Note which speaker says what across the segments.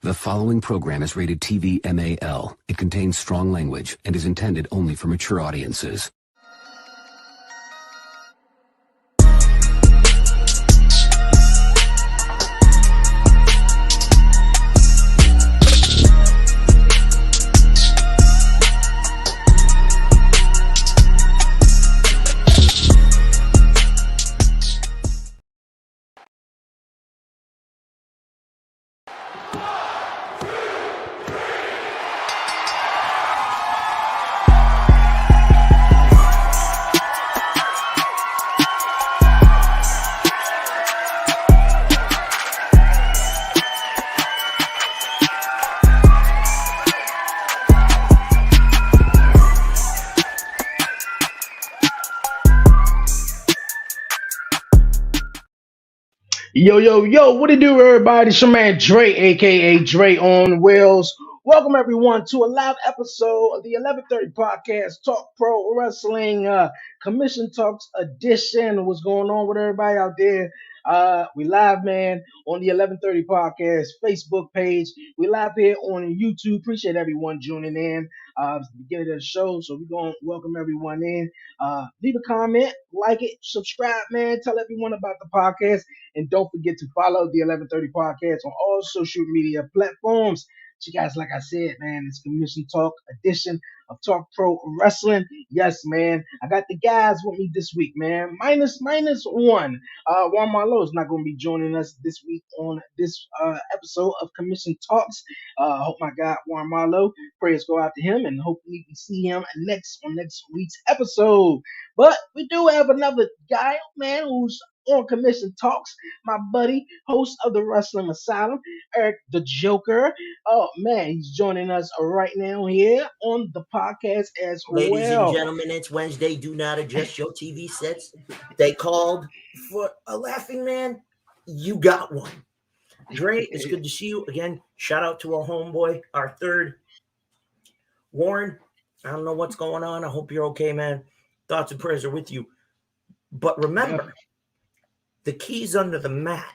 Speaker 1: The following program is rated TV MAL. It contains strong language and is intended only for mature audiences.
Speaker 2: Yo, what it do, everybody? It's your man Dre, aka Dre on Wheels. Welcome everyone to a live episode of the 11:30 podcast, Talk Pro Wrestling, Commission Talks edition. What's going on with everybody out there? We live, man, on the 11:30 podcast Facebook page. We live here on YouTube. Appreciate everyone tuning in. It's the beginning of the show, so we're gonna welcome everyone in. Leave a comment, like it, subscribe, man. Tell everyone about the podcast. And don't forget to follow the 11:30 podcast on all social media platforms. So you guys, like I said, man, it's Commission Talk edition of Talk Pro Wrestling. Yes, man. I got the guys with me this week, man. Minus one. Juan Marlowe is not going to be joining us this week on this episode of Commission Talks. Hope my guy Juan Marlowe, prayers go out to him, and hopefully we see him on next week's episode. But we do have another guy, man, who's on Commission Talks, my buddy, host of the Wrestling Asylum, Eric the Joker. Oh man, he's joining us right now here on the podcast as
Speaker 3: Ladies and
Speaker 2: well.
Speaker 3: gentlemen, it's Wednesday. Do not adjust your TV sets. They called for a laughing man. You got one. Dre, it's good to see you again. Shout out to our homeboy, our third. Warren, I don't know what's going on. I hope you're okay, man. Thoughts and prayers are with you. But remember, the key's under the mat.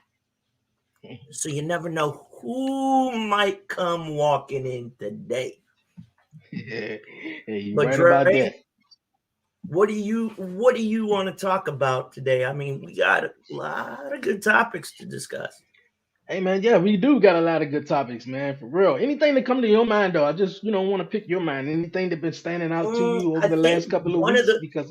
Speaker 3: So you never know who might come walking in today.
Speaker 2: Yeah, you
Speaker 3: But
Speaker 2: right
Speaker 3: Dre,
Speaker 2: about that.
Speaker 3: What do you want to talk about today? I mean, we got a lot of good topics to discuss.
Speaker 2: Hey man, yeah, we do got a lot of good topics, man, for real. Anything that come to your mind though, I just want to pick your mind. Anything that been standing out to you over the last couple of weeks, because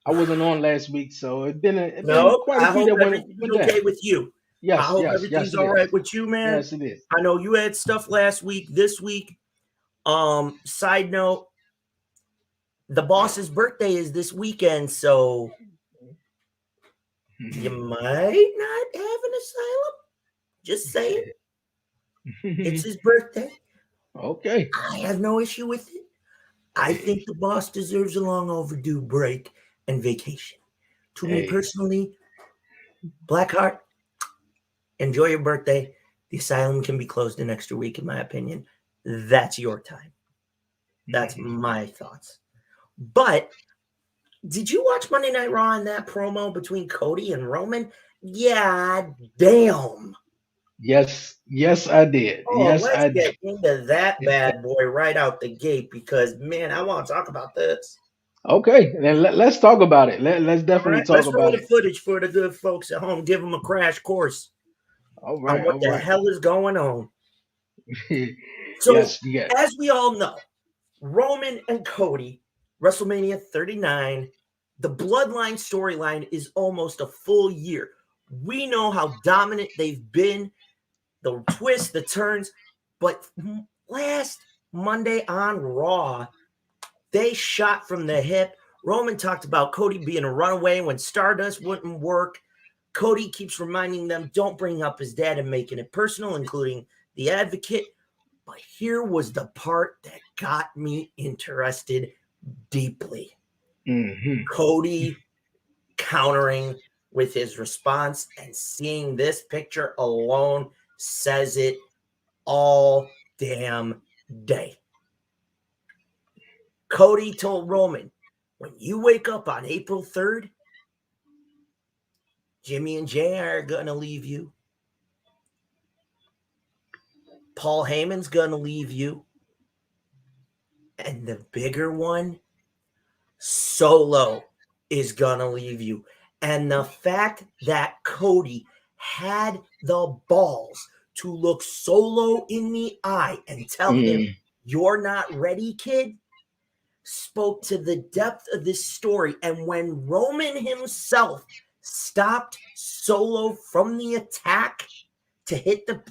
Speaker 2: I wasn't on last week, so it's been quite a few that went
Speaker 3: okay with you.
Speaker 2: Yes,
Speaker 3: I hope everything's all right with you, man.
Speaker 2: Yes, it is.
Speaker 3: I know you had stuff last week. This week, side note, the boss's birthday is this weekend, so you might not have an asylum. Just saying. It's his birthday.
Speaker 2: Okay.
Speaker 3: I have no issue with it. I think the boss deserves a long overdue break and vacation. To me personally, Blackheart, enjoy your birthday. The asylum can be closed an extra week, in my opinion. That's your time. That's my thoughts. But did you watch Monday Night Raw and that promo between Cody and Roman? Yeah, damn.
Speaker 2: Yes, I did.
Speaker 3: Let's get into that bad boy right out the gate because, man, I want to talk about this.
Speaker 2: Okay, then let's talk about it. Let's definitely talk about it.
Speaker 3: Let's roll the footage for the good folks at home. Give them a crash course on what the hell is going on. So, as we all know, Roman and Cody, WrestleMania 39, the Bloodline storyline is almost a full year. We know how dominant they've been, the twists, the turns, but last Monday on Raw, they shot from the hip. Roman talked about Cody being a runaway when Stardust wouldn't work. Cody keeps reminding them, don't bring up his dad and making it personal, including the Advocate. But here was the part that got me interested deeply. Cody countering with his response, and seeing this picture alone says it all damn day. Cody told Roman, when you wake up on April 3rd, Jimmy and Jey are going to leave you. Paul Heyman's gonna leave you. And the bigger one, Solo is gonna leave you. And the fact that Cody had the balls to look Solo in the eye and tell him, "You're not ready, kid," spoke to the depth of this story. And when Roman himself stopped Solo from the attack to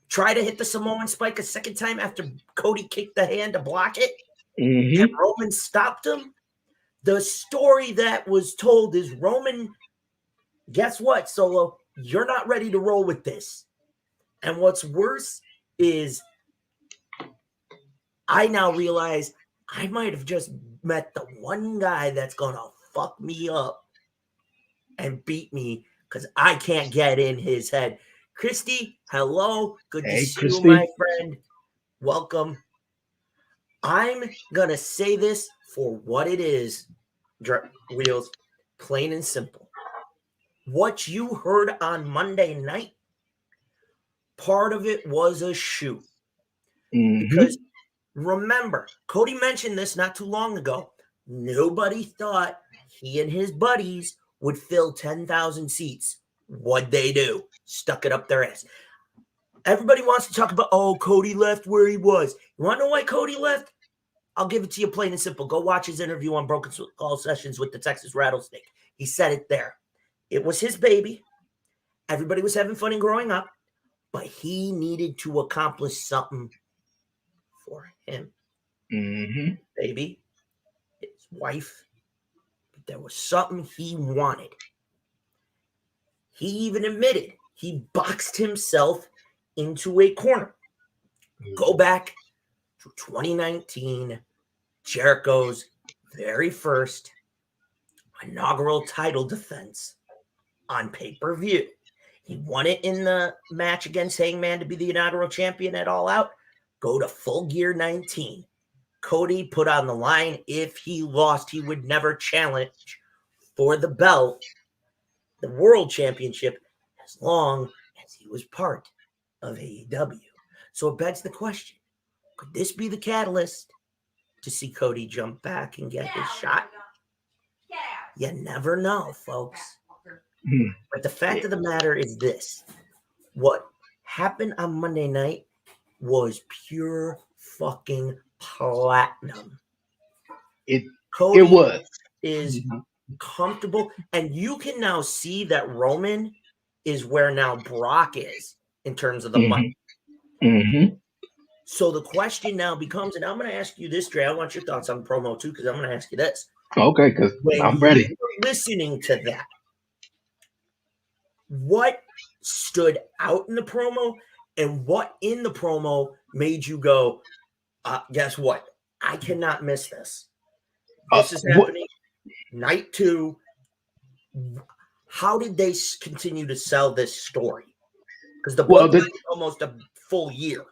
Speaker 3: try to hit the Samoan spike a second time after Cody kicked the hand to block it, and Roman stopped him, the story that was told is Roman, guess what, Solo? You're not ready to roll with this. And what's worse is I now realize I might have just met the one guy that's going to fuck me up and beat me because I can't get in his head. Christy, hello. Good to see you, my friend. Welcome. I'm going to say this for what it is, Wheels, plain and simple. What you heard on Monday night, part of it was a shoot. Because remember, Cody mentioned this not too long ago. Nobody thought he and his buddies would fill 10,000 seats. What'd they do? Stuck it up their ass. Everybody wants to talk about, oh, Cody left where he was. You want to know why Cody left? I'll give it to you plain and simple. Go watch his interview on Broken Skull Sessions with the Texas Rattlesnake. He said it there. It was his baby. Everybody was having fun and growing up, but he needed to accomplish something for him. Baby, his wife. But there was something he wanted. He even admitted he boxed himself into a corner. Go back to 2019, Jericho's very first inaugural title defense on pay-per-view. He won it in the match against Hangman to be the inaugural champion at All Out. Go to Full Gear 19. Cody put on the line if he lost, he would never challenge for the belt, the World Championship, as long as he was part of AEW. So it begs the question, could this be the catalyst to see Cody jump back and get his shot? You never know, folks. But the fact of the matter is this. What happened on Monday night was pure fucking platinum. Cody is comfortable. And you can now see that Roman is where now Brock is in terms of the money. So the question now becomes, and I'm going to ask you this, Dre. I want your thoughts on the promo too, because I'm going to ask you this.
Speaker 2: Okay, because I'm ready.
Speaker 3: Listening to that, what stood out in the promo and what in the promo made you go, guess what? I cannot miss this. This is happening. Night 2. How did they continue to sell this story? Because the bloodline is almost a full year.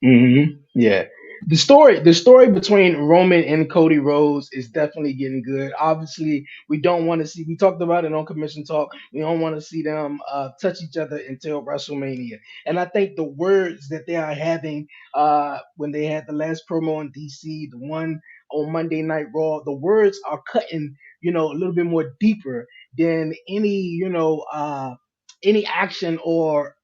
Speaker 2: Yeah. The story between Roman and Cody Rhodes is definitely getting good. Obviously, we don't want to see, we talked about it on Commission Talk, we don't want to see them touch each other until WrestleMania. And I think the words that they are having when they had the last promo in DC, the one on Monday Night Raw, the words are cutting, a little bit more deeper than any action or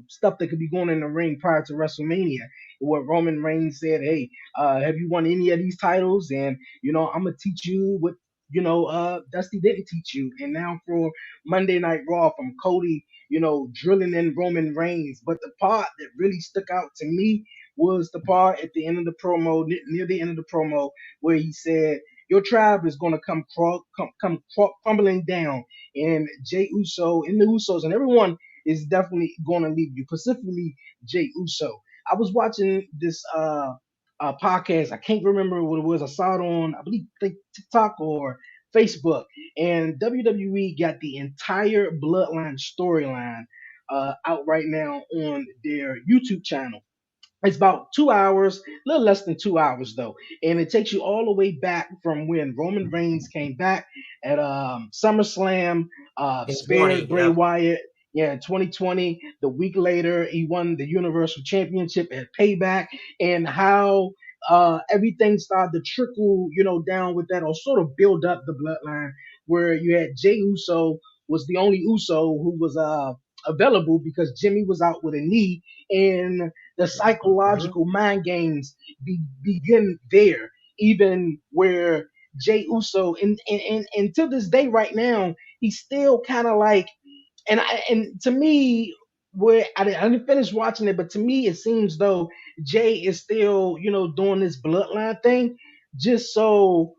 Speaker 2: stuff that could be going in the ring prior to WrestleMania. Where Roman Reigns said, "Hey, have you won any of these titles? And I'm gonna teach you what Dusty didn't teach you." And now for Monday Night Raw from Cody, drilling in Roman Reigns. But the part that really stuck out to me was the part at the end of the promo, near the end of the promo, where he said, "Your tribe is gonna come crumbling down." And Jey Uso and the Usos and everyone is definitely going to leave you, specifically Jey Uso. I was watching this podcast. I can't remember what it was. I saw it on, I believe, TikTok or Facebook. And WWE got the entire Bloodline storyline out right now on their YouTube channel. It's about 2 hours, a little less than 2 hours though, and it takes you all the way back from when Roman Reigns came back at SummerSlam, spared Bray Wyatt. Yeah, 2020. The week later, he won the Universal Championship at Payback, and how everything started to trickle, down with that, or sort of build up the bloodline, where you had Jey Uso was the only Uso who was available because Jimmy was out with a knee, and the psychological mind games begin there, even where Jey Uso, and to this day, right now, he's still kind of like, and to me, where I didn't finish watching it, but to me, it seems though Jay is still, doing this bloodline thing, just so,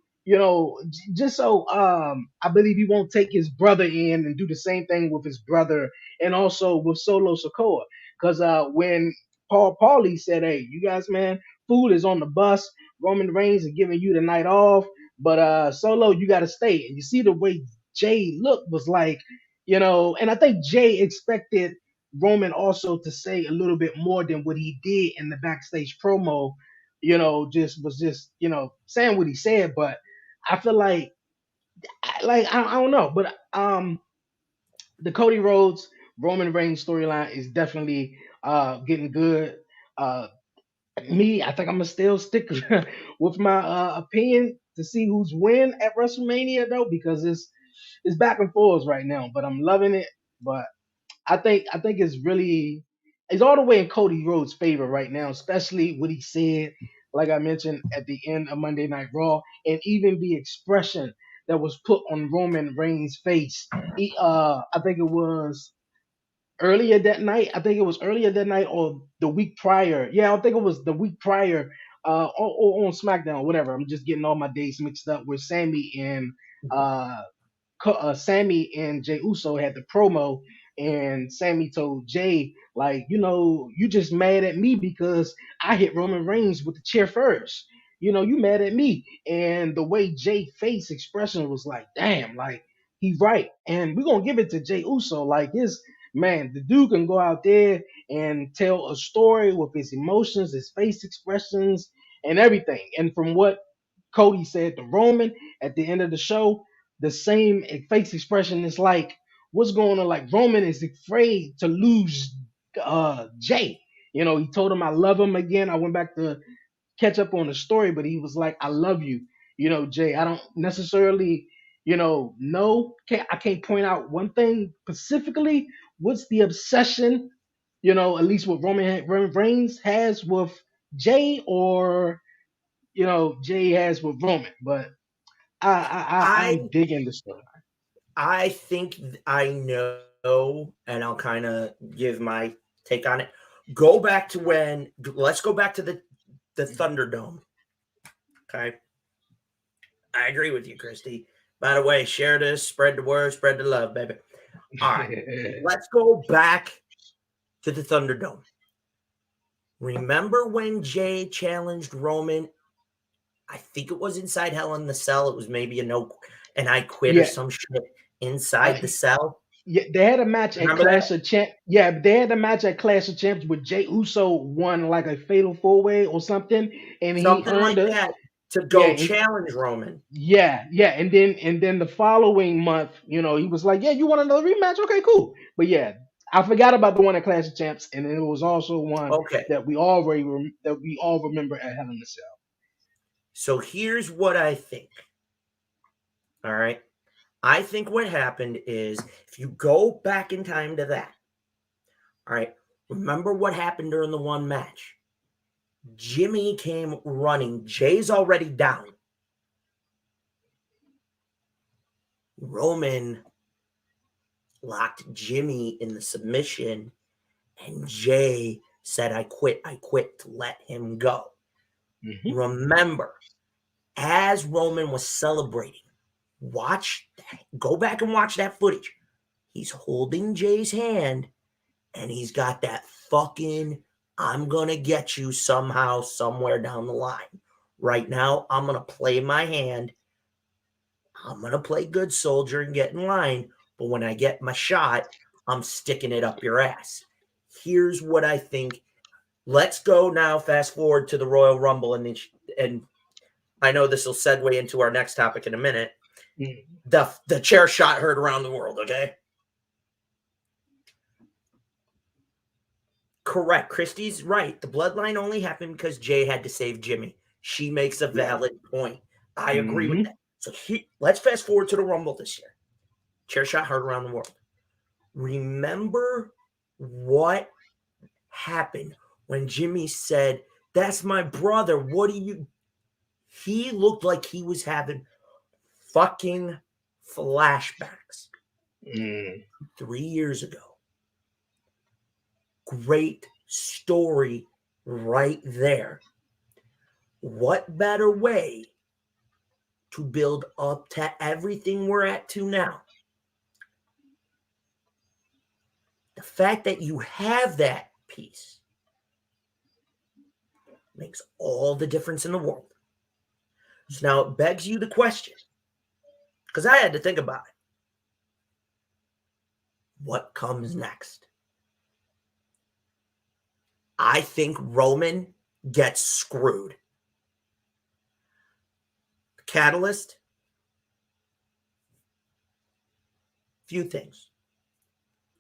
Speaker 2: just so I believe he won't take his brother in and do the same thing with his brother, and also with Solo Sokoa, because when Paulie said, "Hey, you guys, man, food is on the bus. Roman Reigns is giving you the night off, but Solo, you got to stay." And you see the way Jay looked was like, and I think Jay expected Roman also to say a little bit more than what he did in the backstage promo, just saying what he said. But I feel like, I don't know, but the Cody Rhodes Roman Reigns storyline is definitely getting good. Uh, I think I'm gonna still stick with my opinion to see who's win at WrestleMania though, because it's back and forth right now. But I'm loving it. But I think it's all the way in Cody Rhodes' favor right now, especially what he said, like I mentioned at the end of Monday Night Raw, and even the expression that was put on Roman Reigns' face. I think it was earlier that night. I think it was earlier that night or the week prior. Yeah, I think it was the week prior. On SmackDown, whatever. I'm just getting all my days mixed up with uh, Sammy and Jey Uso had the promo, and Sammy told Jay, like, you just mad at me because I hit Roman Reigns with the chair first. You mad at me. And the way Jay face expression was like, damn, like, he's right. And we're going to give it to Jey Uso. Like, the dude can go out there and tell a story with his emotions, his face expressions, and everything. And from what Cody said to Roman at the end of the show, the same face expression is like, what's going on? Like, Roman is afraid to lose Jay. He told him, I love him again. I went back to catch up on the story, but he was like, I love you, Jay. I don't necessarily, I can't point out one thing specifically. What's the obsession, at least what Roman Reigns has with Jay, or, Jay has with Roman. But I'm digging the story.
Speaker 3: I think I know, and I'll kind of give my take on it. Let's go back to the Thunderdome. Okay. I agree with you, Christy. By the way, share this, spread the word, spread the love, baby. All right. Let's go back to the Thunderdome. Remember when Jay challenged Roman? I think it was inside Hell in the Cell. It was maybe and I quit or some shit inside the cell.
Speaker 2: Yeah, they had a match at Clash of Champs. Yeah, they had a match at Clash of Champs with Jey Uso won like a fatal 4-way or something, and
Speaker 3: something
Speaker 2: he earned
Speaker 3: like that to go challenge Roman.
Speaker 2: Yeah, and then the following month, he was like, "Yeah, you want another rematch? Okay, cool." But yeah, I forgot about the one at Clash of Champs, and then it was also one that we all remember at Hell in the Cell.
Speaker 3: So here's what I think. All right. I think what happened is, if you go back in time to that, all right, remember what happened during the one match? Jimmy came running. Jay's already down. Roman locked Jimmy in the submission, and Jay said, I quit to let him go. Mm-hmm. Remember, as Roman was celebrating, go back and watch that footage. He's holding Jay's hand, and he's got that fucking, I'm going to get you somehow, somewhere down the line. Right now, I'm going to play my hand. I'm going to play good soldier and get in line. But when I get my shot, I'm sticking it up your ass. Here's what I think. Let's go now, fast forward to the Royal Rumble. And I know this will segue into our next topic in a minute. The chair shot heard around the world, okay? Correct. Christy's right. The bloodline only happened because Jey had to save Jimmy. She makes a valid point. I agree with that. So let's fast forward to the Rumble this year. Chair shot heard around the world. Remember what happened when Jimmy said, "That's my brother. What do you..." He looked like he was having fucking flashbacks 3 years ago. Great story right there. What better way to build up to everything we're at to now? The fact that you have that piece makes all the difference in the world. So now it begs you the question, because I had to think about it. What comes next? I think Roman gets screwed. The catalyst? Few things.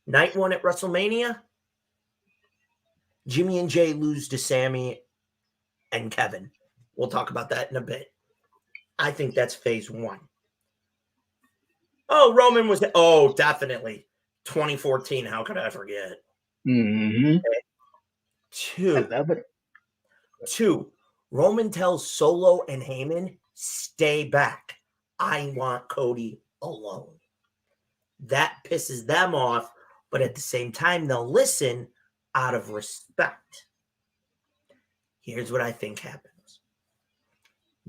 Speaker 3: Night 1 at WrestleMania, Jimmy and Jey lose to Sami and Kevin. We'll talk about that in a bit. I think that's phase 1. Oh, Roman was... Oh, definitely. 2014, how could I forget?
Speaker 2: Mm-hmm.
Speaker 3: Okay. Two, Roman tells Solo and Heyman, stay back. I want Cody alone. That pisses them off, but at the same time, they'll listen out of respect. Here's what I think happens.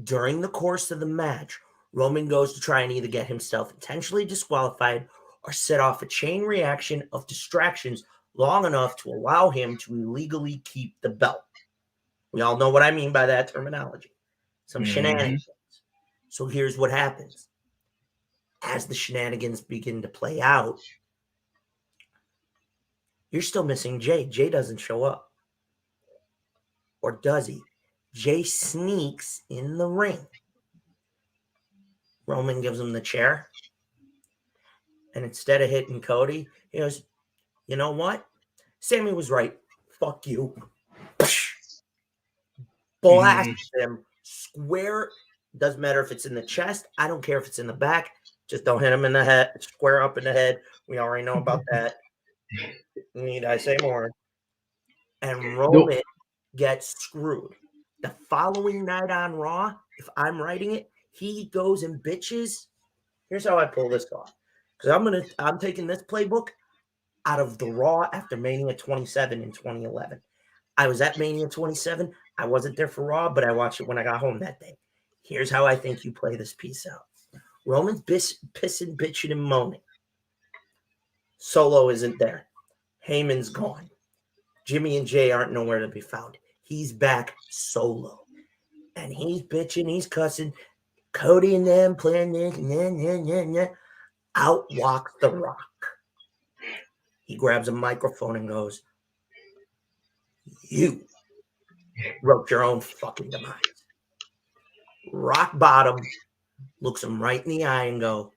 Speaker 3: During the course of the match, Roman goes to try and either get himself intentionally disqualified or set off a chain reaction of distractions long enough to allow him to illegally keep the belt. We all know what I mean by that terminology. Some shenanigans. So here's what happens. As the shenanigans begin to play out, you're still missing Jey. Jey doesn't show up. Or does he? Jey sneaks in the ring. Roman gives him the chair. And instead of hitting Cody, he goes, you know what? Sami was right. Fuck you. Blasts him square. Doesn't matter if it's in the chest. I don't care if it's in the back. Just don't hit him in the head. Square up in the head. We already know about that. Need I say more? And Roman gets screwed. The following night on Raw, if I'm writing it, he goes and bitches. Here's how I pull this off. Because I'm taking this playbook out of the Raw after Mania 27 in 2011. I was at Mania 27. I wasn't there for Raw, but I watched it when I got home that day. Here's how I think you play this piece out. Roman's pissing, bitching, and moaning. Solo isn't there. Heyman's gone. Jimmy and Jey aren't nowhere to be found. He's back solo. And he's bitching, he's cussing. Cody and them playing this. Out walks The Rock. He grabs a microphone and goes, you wrote your own fucking demise. Rock bottom looks him right in the eye and go,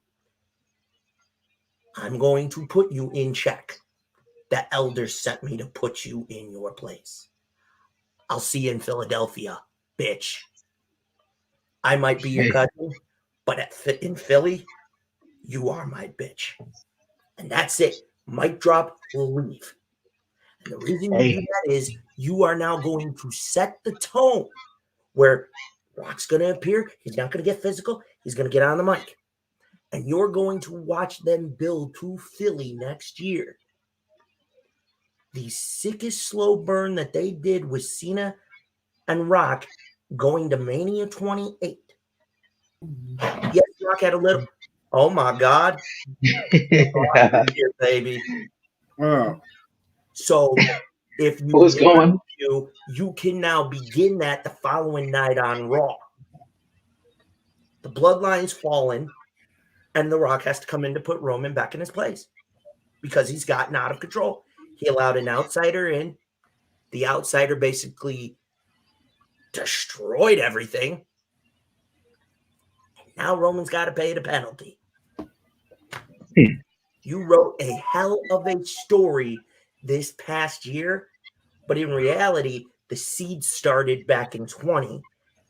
Speaker 3: I'm going to put you in check. The elders sent me to put you in your place. I'll see you in Philadelphia, bitch. I might be your cousin, but in Philly, you are my bitch. And that's it. Mic drop, we'll leave. And the reason you do that is you are now going to set the tone where Rock's going to appear. He's not going to get physical. He's going to get on the mic. And you're going to watch them build to Philly next year. The sickest slow burn that they did with Cena and Rock going to Mania 28. Yes, Rock had a little, oh my God. Oh, here, baby. So if you can now begin that the following night on Raw. The bloodline's fallen, and The Rock has to come in to put Roman back in his place because he's gotten out of control. He allowed an outsider in. The outsider basically destroyed everything. And now Roman's got to pay the penalty. You wrote a hell of a story this past year But in reality, the seed started back in 20,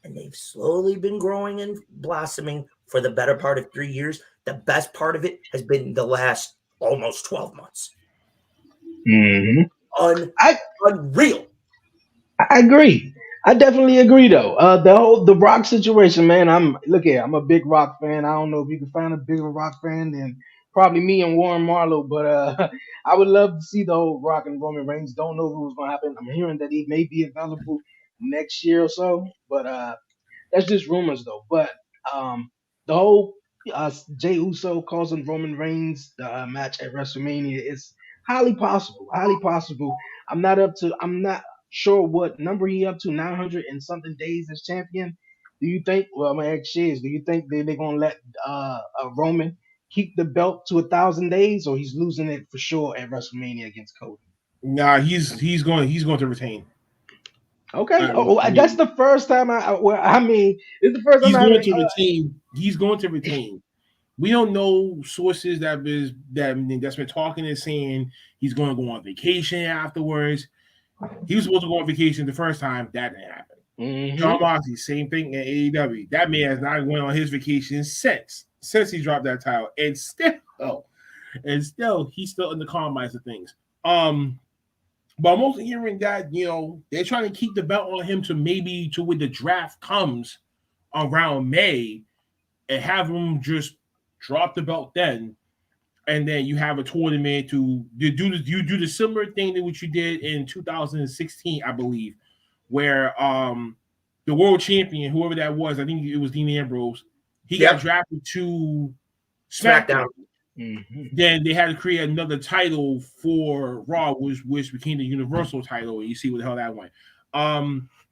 Speaker 3: and they've slowly been growing and blossoming for the better part of 3 years. The best part of it has been the last almost 12 months.
Speaker 2: Mm-hmm.
Speaker 3: Unreal.
Speaker 2: I agree. I definitely agree, though. The Rock situation, man. I'm a big Rock fan. I don't know if you can find a bigger Rock fan than probably me and Warren Marlowe, but I would love to see the whole Rock and Roman Reigns. Don't know who's going to happen. I'm hearing that he may be available next year or so, but that's just rumors, though. But the whole Jey Uso causing Roman Reigns the match at WrestleMania is highly possible. Highly possible. I'm not sure what number he up to, 900 and something days as champion. Do you think? Well, I'm gonna ask Shiz. Do you think they're gonna let Roman keep the belt to 1,000 days, or he's losing it for sure at WrestleMania against Cody?
Speaker 4: Nah, he's going to retain.
Speaker 2: Okay. That's the first time it's the first time
Speaker 4: he's going to retain. He's going to retain. We don't know sources that's been talking and saying he's going to go on vacation afterwards. He was supposed to go on vacation the first time. That didn't happen. John Moxley, same thing in AEW. That man has not went on his vacation since he dropped that title, and still he's still in the confines of things. But I'm also hearing that they're trying to keep the belt on him to when the draft comes around May, and have him just drop the belt then, and then you have a tournament to do the similar thing that what you did in 2016, I believe, where the world champion, whoever that was, I think it was Dean Ambrose, he got drafted to SmackDown. Then they had to create another title for Raw, which became the Universal title, and you see where the hell that went.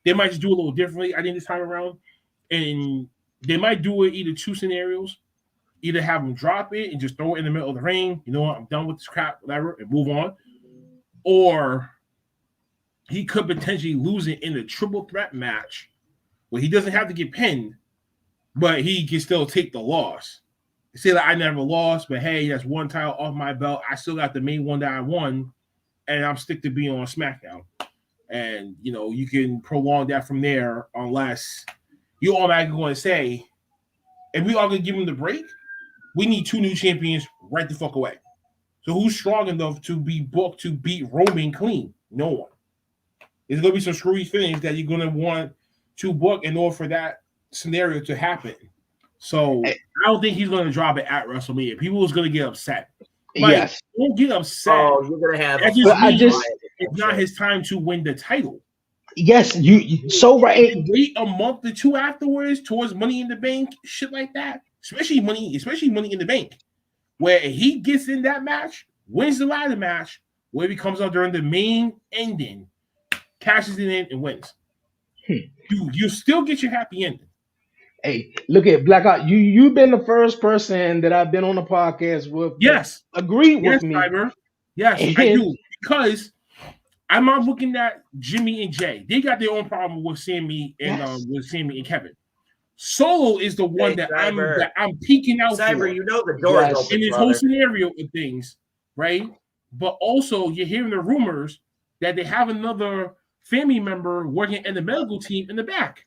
Speaker 4: They might just do a little differently, I think, this time around, and they might do it either two scenarios. Either have him drop it and just throw it in the middle of the ring, you know what, I'm done with this crap, whatever, and move on. Or he could potentially lose it in a triple threat match where he doesn't have to get pinned, but he can still take the loss. Say that I never lost, but hey, that's one title off my belt. I still got the main one that I won, and I'm stick to being on SmackDown. And you can prolong that from there, unless you automatically going to say, and we are going to give him the break. We need two new champions right the fuck away. So who's strong enough to be booked to beat Roman clean? No one. There's going to be some screwy things that you're going to want to book in order for that scenario to happen. So I don't think he's going to drop it at WrestleMania. People is going to get upset.
Speaker 2: Yes.
Speaker 4: Don't get upset.
Speaker 3: Oh, you're going to have.
Speaker 4: It's not his time to win the title.
Speaker 2: Yes, you so right.
Speaker 4: Wait a month or two afterwards towards Money in the Bank, shit like that. Especially money in the Bank, where he gets in that match, wins the ladder match, where he comes out during the main ending, cashes it in and wins. You still get your happy ending.
Speaker 2: Hey, look at Blackout. You've been the first person that I've been on the podcast with.
Speaker 4: Yes,
Speaker 2: agree with me.
Speaker 4: Cyber. Yes, I do, because I'm not looking at Jimmy and Jay. They got their own problem with Sammy and Kevin. Solo is the one that I'm peeking out
Speaker 3: Cyber,
Speaker 4: for.
Speaker 3: the door is open.
Speaker 4: In this whole scenario of things, right? But also, you're hearing the rumors that they have another family member working in the medical team in the back.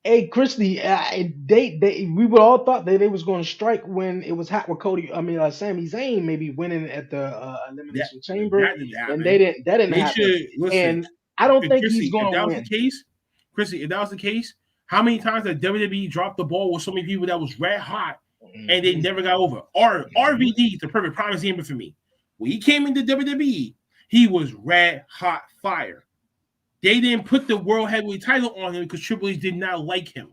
Speaker 2: Hey, Christy, we would all thought that they was going to strike when it was hot with Cody. Sami Zayn maybe winning at the Elimination Chamber, and that didn't happen. And I don't think he's going to win.
Speaker 4: Christy, if that was the case, how many times did WWE drop the ball with so many people that was red hot and they never got over? RVD is the perfect prime example for me. When he came into WWE, he was red hot fire. They didn't put the World Heavyweight title on him because Triple H did not like him.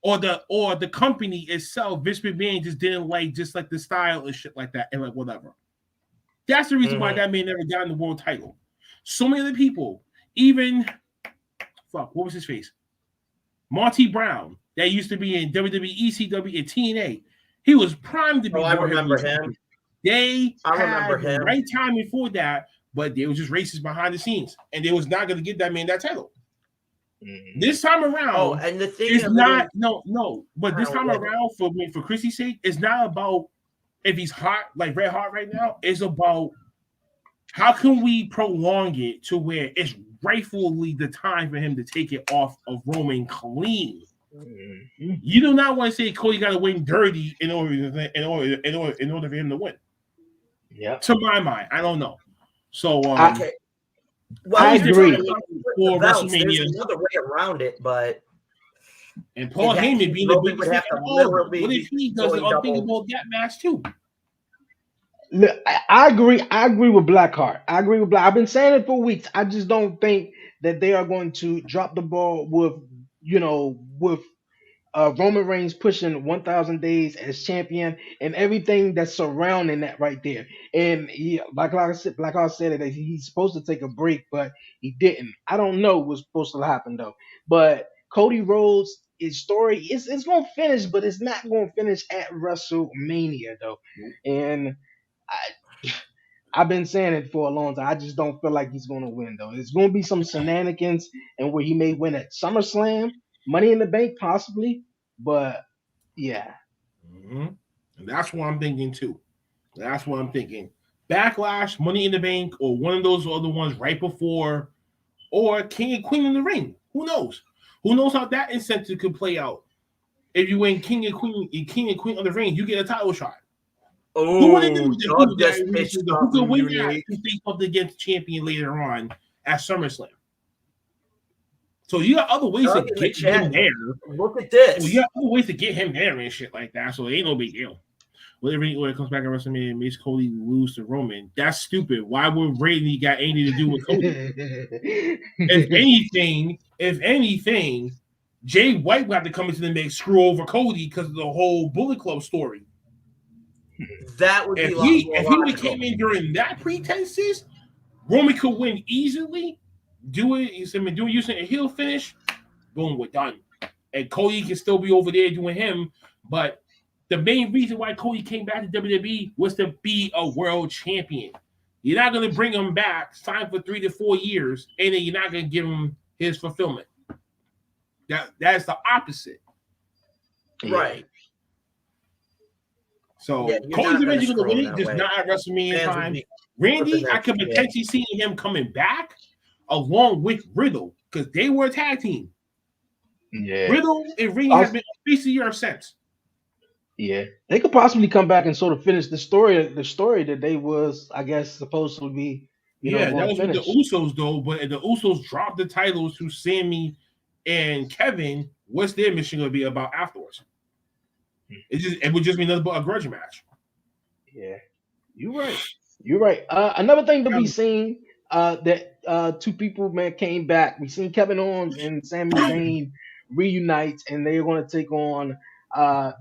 Speaker 4: Or the company itself, Vince McMahon just didn't like the style and shit like that and like whatever. That's the reason why that man never got in the world title. So many other people, even what was his face? Monty Brown, that used to be in WWE, ECW, and TNA. He was primed to be.
Speaker 3: I remember him.
Speaker 4: I remember him. Right time before that, but they were just racist behind the scenes, and they was not going to give that man that title. This time around,
Speaker 3: and the thing
Speaker 4: is not but this time around for Chrissy's sake, it's not about if he's hot, like red hot right now. It's about How can we prolong it to where it's rightfully the time for him to take it off of Roman clean? Mm-hmm. You do not want to say Cody got to win dirty in order for him to win.
Speaker 2: Yeah.
Speaker 4: To my mind, I don't know. So
Speaker 3: okay. Well,
Speaker 2: I agree.
Speaker 3: For WrestleMania, there's another way around it, but
Speaker 4: and Paul Heyman being the biggest thing what if he does the unthinkable that match too?
Speaker 2: I agree. I agree with Blackheart. I agree with Black. I've been saying it for weeks. I just don't think that they are going to drop the ball with Roman Reigns pushing 1,000 days as champion and everything that's surrounding that right there. And like I said, Blackheart said that he's supposed to take a break, but he didn't. I don't know what's supposed to happen though. But Cody Rhodes, his story it's going to finish, but it's not going to finish at WrestleMania though. And I've been saying it for a long time. I just don't feel like he's going to win, though. It's going to be some shenanigans and where he may win at SummerSlam, Money in the Bank, possibly. But, yeah.
Speaker 4: Mm-hmm. And that's what I'm thinking, too. That's what I'm thinking. Backlash, Money in the Bank, or one of those other ones right before, or King and Queen in the Ring. Who knows? Who knows how that incentive could play out? If you win King and Queen of the Ring, you get a title shot.
Speaker 3: Oh,
Speaker 4: who could win that to face up against champion later on at SummerSlam? So you got other ways to get him there.
Speaker 3: Look at this.
Speaker 4: So you got other ways to get him there and shit like that. So it ain't no big deal. Whenever it comes back at WrestleMania and makes Cody lose to Roman, that's stupid. Why would Brady got anything to do with Cody? If anything, Jay White would have to come into the mix, screw over Cody because of the whole Bullet Club story.
Speaker 3: That would
Speaker 4: if he would have came in during that pretenses, Roman could win easily. Do it using a heel finish. Boom, we're done. And Cody can still be over there doing him. But the main reason why Cody came back to WWE was to be a world champion. You're not going to bring him back, sign for 3 to 4 years, and then you're not going to give him his fulfillment. That's the opposite.
Speaker 3: Right.
Speaker 4: So Cody's eventually going to win it, just not at WrestleMania time. Randy, I could potentially see him coming back along with Riddle because they were a tag team.
Speaker 2: Yeah,
Speaker 4: Riddle and Randy have been a piece of your sense.
Speaker 2: Yeah, they could possibly come back and sort of finish the story. The story that they was, I guess, supposed to be.
Speaker 4: That was with the Usos though. But if the Usos dropped the titles to Sammy and Kevin, what's their mission going to be about afterwards? It would just be another grudge match.
Speaker 2: Yeah, you're right. Another thing to be seen that 2 people came back. We seen Kevin Owens and Sami Zayn reunite, and they're going to take on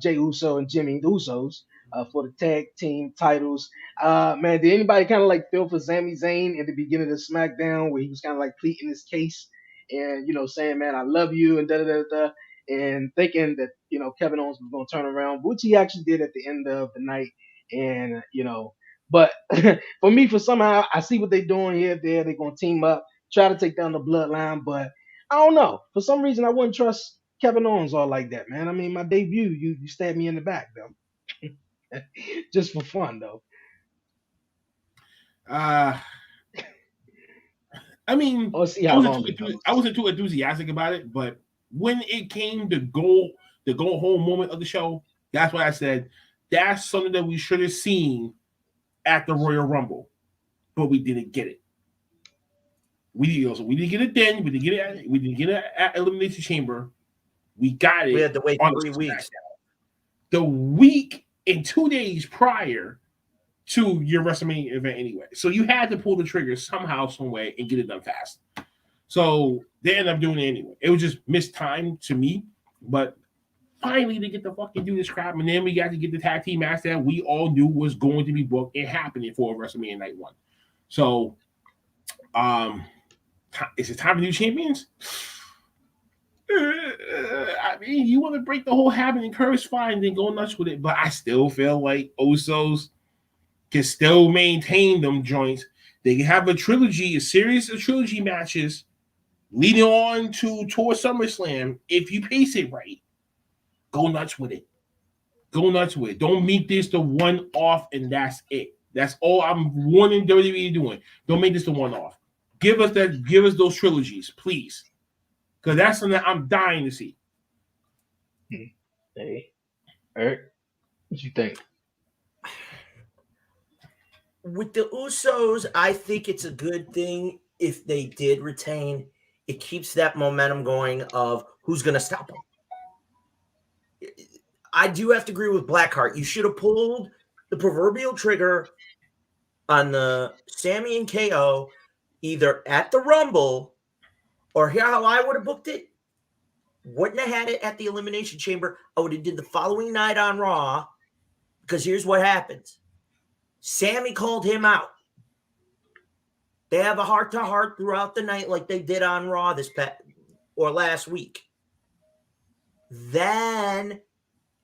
Speaker 2: Jey Uso and Jimmy Usos for the tag team titles. Did anybody kind of like feel for Sami Zayn at the beginning of SmackDown where he was kind of like pleading his case and saying, "Man, I love you," and da da da da. And thinking that Kevin Owens was going to turn around, which he actually did at the end of the night. And but for me, for somehow I see what they're doing here. They're going to team up, try to take down the bloodline. But I don't know. For some reason, I wouldn't trust Kevin Owens all like that, man. I mean, my debut, you stabbed me in the back though, just for fun though.
Speaker 4: I mean, I wasn't too enthusiastic about it, but when it came to go home moment of the show, that's why I said that's something that we should have seen at the Royal Rumble, but we didn't get it. We didn't get it then. We didn't get it at Elimination Chamber. We got it.
Speaker 3: We had to wait 3 weeks.
Speaker 4: The week and 2 days prior to your WrestleMania event, anyway. So you had to pull the trigger somehow, some way, and get it done fast. So they ended up doing it anyway. It was just mistimed to me, but finally they get to fucking do this crap, and then we got to get the tag team match that we all knew was going to be booked and happening for WrestleMania Night 1. So, is it time for new champions? I mean, you want to break the whole habit and curse, fine, then go nuts with it. But I still feel like Usos can still maintain them joints. They can have a series of trilogy matches leading on towards SummerSlam if you pace it right. Go nuts with it. Don't make this the one off and that's it. That's all I'm wanting WWE doing. Don't make this the one-off. Give us those trilogies, please. Because that's something that I'm dying to see.
Speaker 2: Hey, Eric, what you think?
Speaker 3: With the Usos, I think it's a good thing if they did retain. It keeps that momentum going of who's going to stop them. I do have to agree with Blackheart. You should have pulled the proverbial trigger on the Sami and KO either at the Rumble or here how I would have booked it. Wouldn't have had it at the Elimination Chamber. I would have did the following night on Raw because here's what happens. Sami called him out. They have a heart-to-heart throughout the night like they did on Raw last week. Then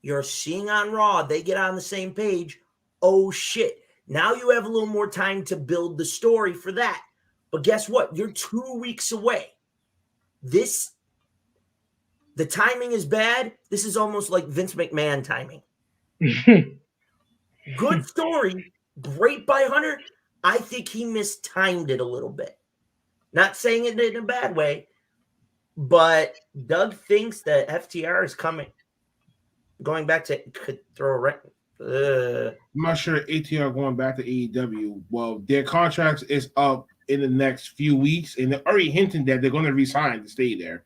Speaker 3: you're seeing on Raw, they get on the same page. Oh, shit. Now you have a little more time to build the story for that. But guess what? You're 2 weeks away. The timing is bad. This is almost like Vince McMahon timing. Good story. Great by Hunter. I think he mistimed it a little bit. Not saying it in a bad way, but Doug thinks that FTR is coming. Going back to could throw a wrench.
Speaker 4: I'm not sure ATR going back to AEW. Well, their contract is up in the next few weeks, and they're already hinting that they're going to resign to stay there.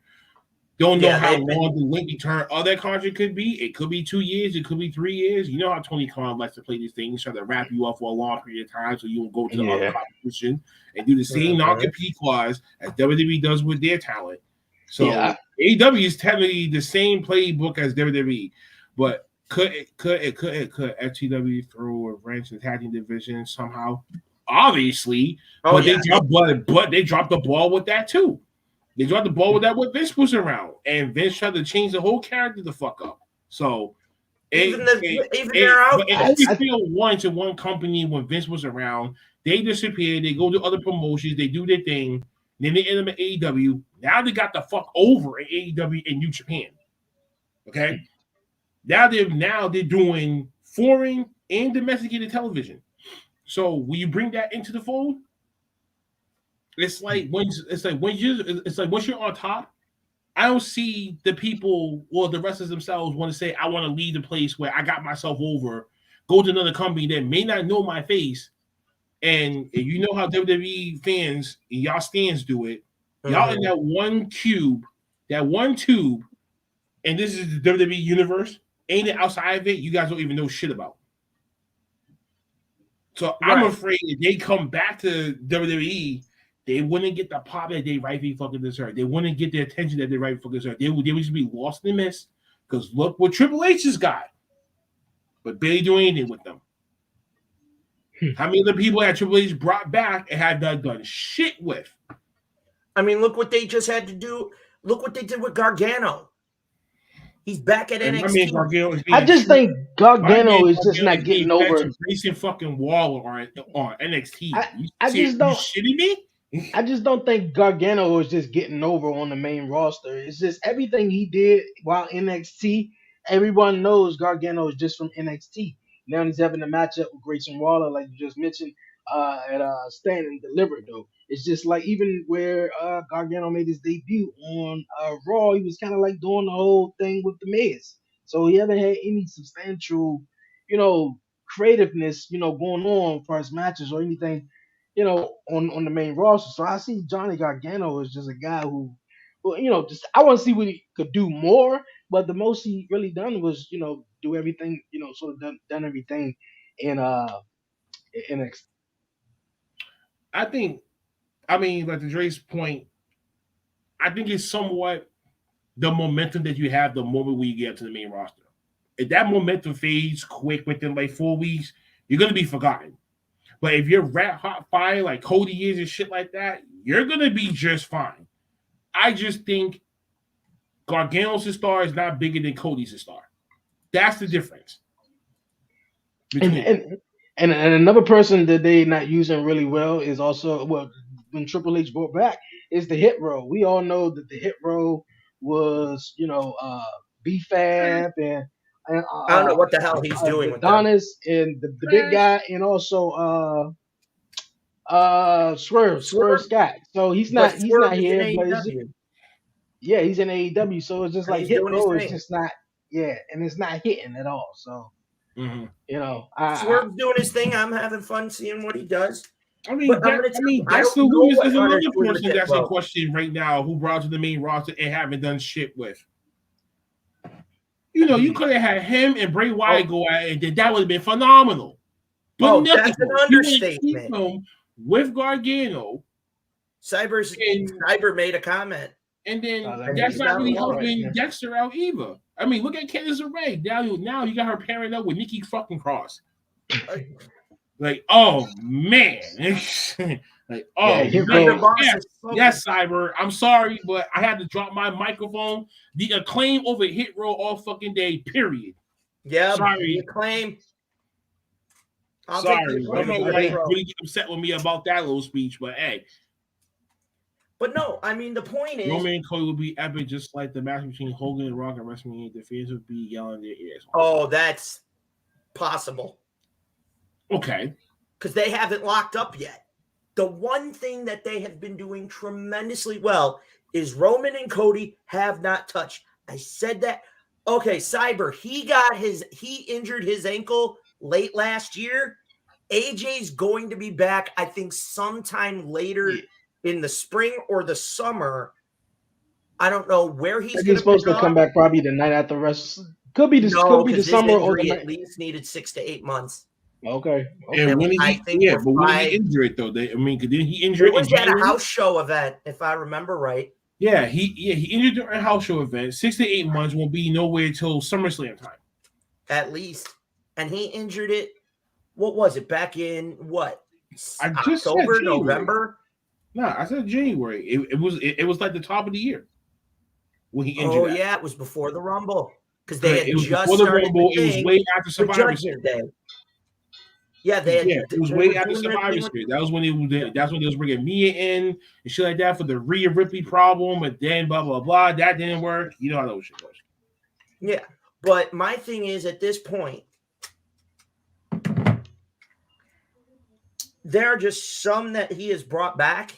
Speaker 4: Don't know how long the lengthy term of that contract could be. It could be 2 years. It could be 3 years. You know how Tony Khan likes to play these things, try to wrap you up for a long period of time so you will go to the other competition and do the same non-compete clause as WWE does with their talent. So AEW is technically the same playbook as WWE, but could FTW throw a wrench in the tag team division somehow? Obviously, but they dropped the ball with that too. They dropped the ball with that when Vince was around, and Vince tried to change the whole character the fuck up. So
Speaker 3: even they're out.
Speaker 4: It only feel once in one company when Vince was around. They disappeared. They go to other promotions. They do their thing. Then they end up at AEW. Now they got the fuck over at AEW in New Japan. Okay, now they're doing foreign and domesticated television. So when you bring that into the fold, it's like once you're on top, I don't see the people or the wrestlers themselves want to say, I want to leave the place where I got myself over, go to another company that may not know my face. And you know how WWE fans and y'all stands do it. Y'all in that one tube, and this is the WWE universe. Ain't it outside of it? You guys don't even know shit about. So I'm afraid if they come back to WWE, they wouldn't get the pop that they rightfully fucking deserve. They wouldn't get the attention that they rightfully fucking deserve. They would just be lost in the mist. Because look what Triple H has got. But barely doing anything with them. How many other people had Triple H brought back and had not done shit with?
Speaker 3: I mean, look what they just had to do. Look what they did with Gargano. He's back at NXT.
Speaker 2: I just think Gargano is just not getting over.
Speaker 4: Racing fucking wall on NXT.
Speaker 2: I just don't.
Speaker 4: You shitting me?
Speaker 2: I just don't think Gargano is just getting over on the main roster. It's just everything he did while NXT. Everyone knows Gargano is just from NXT. Now he's having a matchup with Grayson Waller, like you just mentioned, at Stand and Deliver. Though it's just like even where Gargano made his debut on Raw, he was kind of like doing the whole thing with the Miz. So he haven't had any substantial, creativeness, going on for his matches or anything. On the main roster. So I see Johnny Gargano as just a guy who, just I want to see what he could do more. But the most he really done was, do everything, sort of done everything in NXT.
Speaker 4: Like to Dre's point, I think it's somewhat the momentum that you have the moment when you get to the main roster. If that momentum fades quick within like 4 weeks, you're going to be forgotten. But if you're rat hot fire like Cody is and shit like that, you're going to be just fine. I just think Gargano's star is not bigger than Cody's star. That's the difference.
Speaker 2: And another person that they're not using really well is also, when Triple H brought back, is the Hit Row. We all know that the Hit Row was, B-Fab and and
Speaker 3: I don't know what the hell he's doing with
Speaker 2: Adonis and the big guy, and also Swerve Scott. So he's not here, but it's just, yeah, he's in AEW. So it's just
Speaker 3: and
Speaker 2: like
Speaker 3: he's
Speaker 2: Hit
Speaker 3: doing his
Speaker 2: Row is
Speaker 3: thing.
Speaker 2: just not, and it's not hitting at all. So you know,
Speaker 3: Swerve's doing his thing. I'm having fun seeing what he does.
Speaker 4: I mean, Dexter Lewis is another person that's in question right now who brought to the main roster and haven't done shit with. You know, you could have had him and Bray Wyatt go at it, and that would have been phenomenal. But
Speaker 3: that's an understatement.
Speaker 4: Keep him with Gargano.
Speaker 3: Cyber made a comment.
Speaker 4: And then that's not really helping Dexter out either. I mean, look at Candice LeRae. Now you got her pairing up with Nikki fucking Cross. Like, oh man. Like, oh man. Yes, Cyber. I'm sorry, but I had to drop my microphone. The Acclaim over Hit Row all fucking day, period.
Speaker 3: Yeah,
Speaker 4: sorry.
Speaker 3: The Acclaim.
Speaker 4: Sorry. I don't know why you really get upset with me about that little speech, but hey.
Speaker 3: But no, I mean, the point is,
Speaker 4: Roman and Cody will be epic, just like the match between Hogan and Rock at WrestleMania. The fans would be yelling their ears.
Speaker 3: Oh, that's possible.
Speaker 4: Okay.
Speaker 3: Because they haven't locked up yet. The one thing that they have been doing tremendously well is Roman and Cody have not touched. I said that. Okay, Cyber, he injured his ankle late last year. AJ's going to be back, I think, sometime later in the spring or the summer. I don't know where he's
Speaker 2: supposed to come back probably the night after rest. Could be the summer or the
Speaker 3: at least needed 6 to 8 months.
Speaker 2: Okay.
Speaker 4: And when did he injure it though? Didn't he injure it?
Speaker 3: It was at a house show event, if I remember right.
Speaker 4: Yeah, he injured during a house show event. 6 to 8 months won't be nowhere till SummerSlam time.
Speaker 3: At least. And he injured it. What was it? Back in what?
Speaker 4: I just
Speaker 3: October, November?
Speaker 4: No, I said January. It was like the top of the year when he injured.
Speaker 3: Oh yeah, it was before the Rumble because they had just started the Rumble.
Speaker 4: It was way after Survivor Series.
Speaker 3: Yeah,
Speaker 4: it was way after Survivor Series. That was when that's when they was bringing Mia in and shit like that for the Rhea Ripley problem, and then blah blah blah. That didn't work. You know how those shit goes.
Speaker 3: Yeah, but my thing is at this point, there are just some that he has brought back,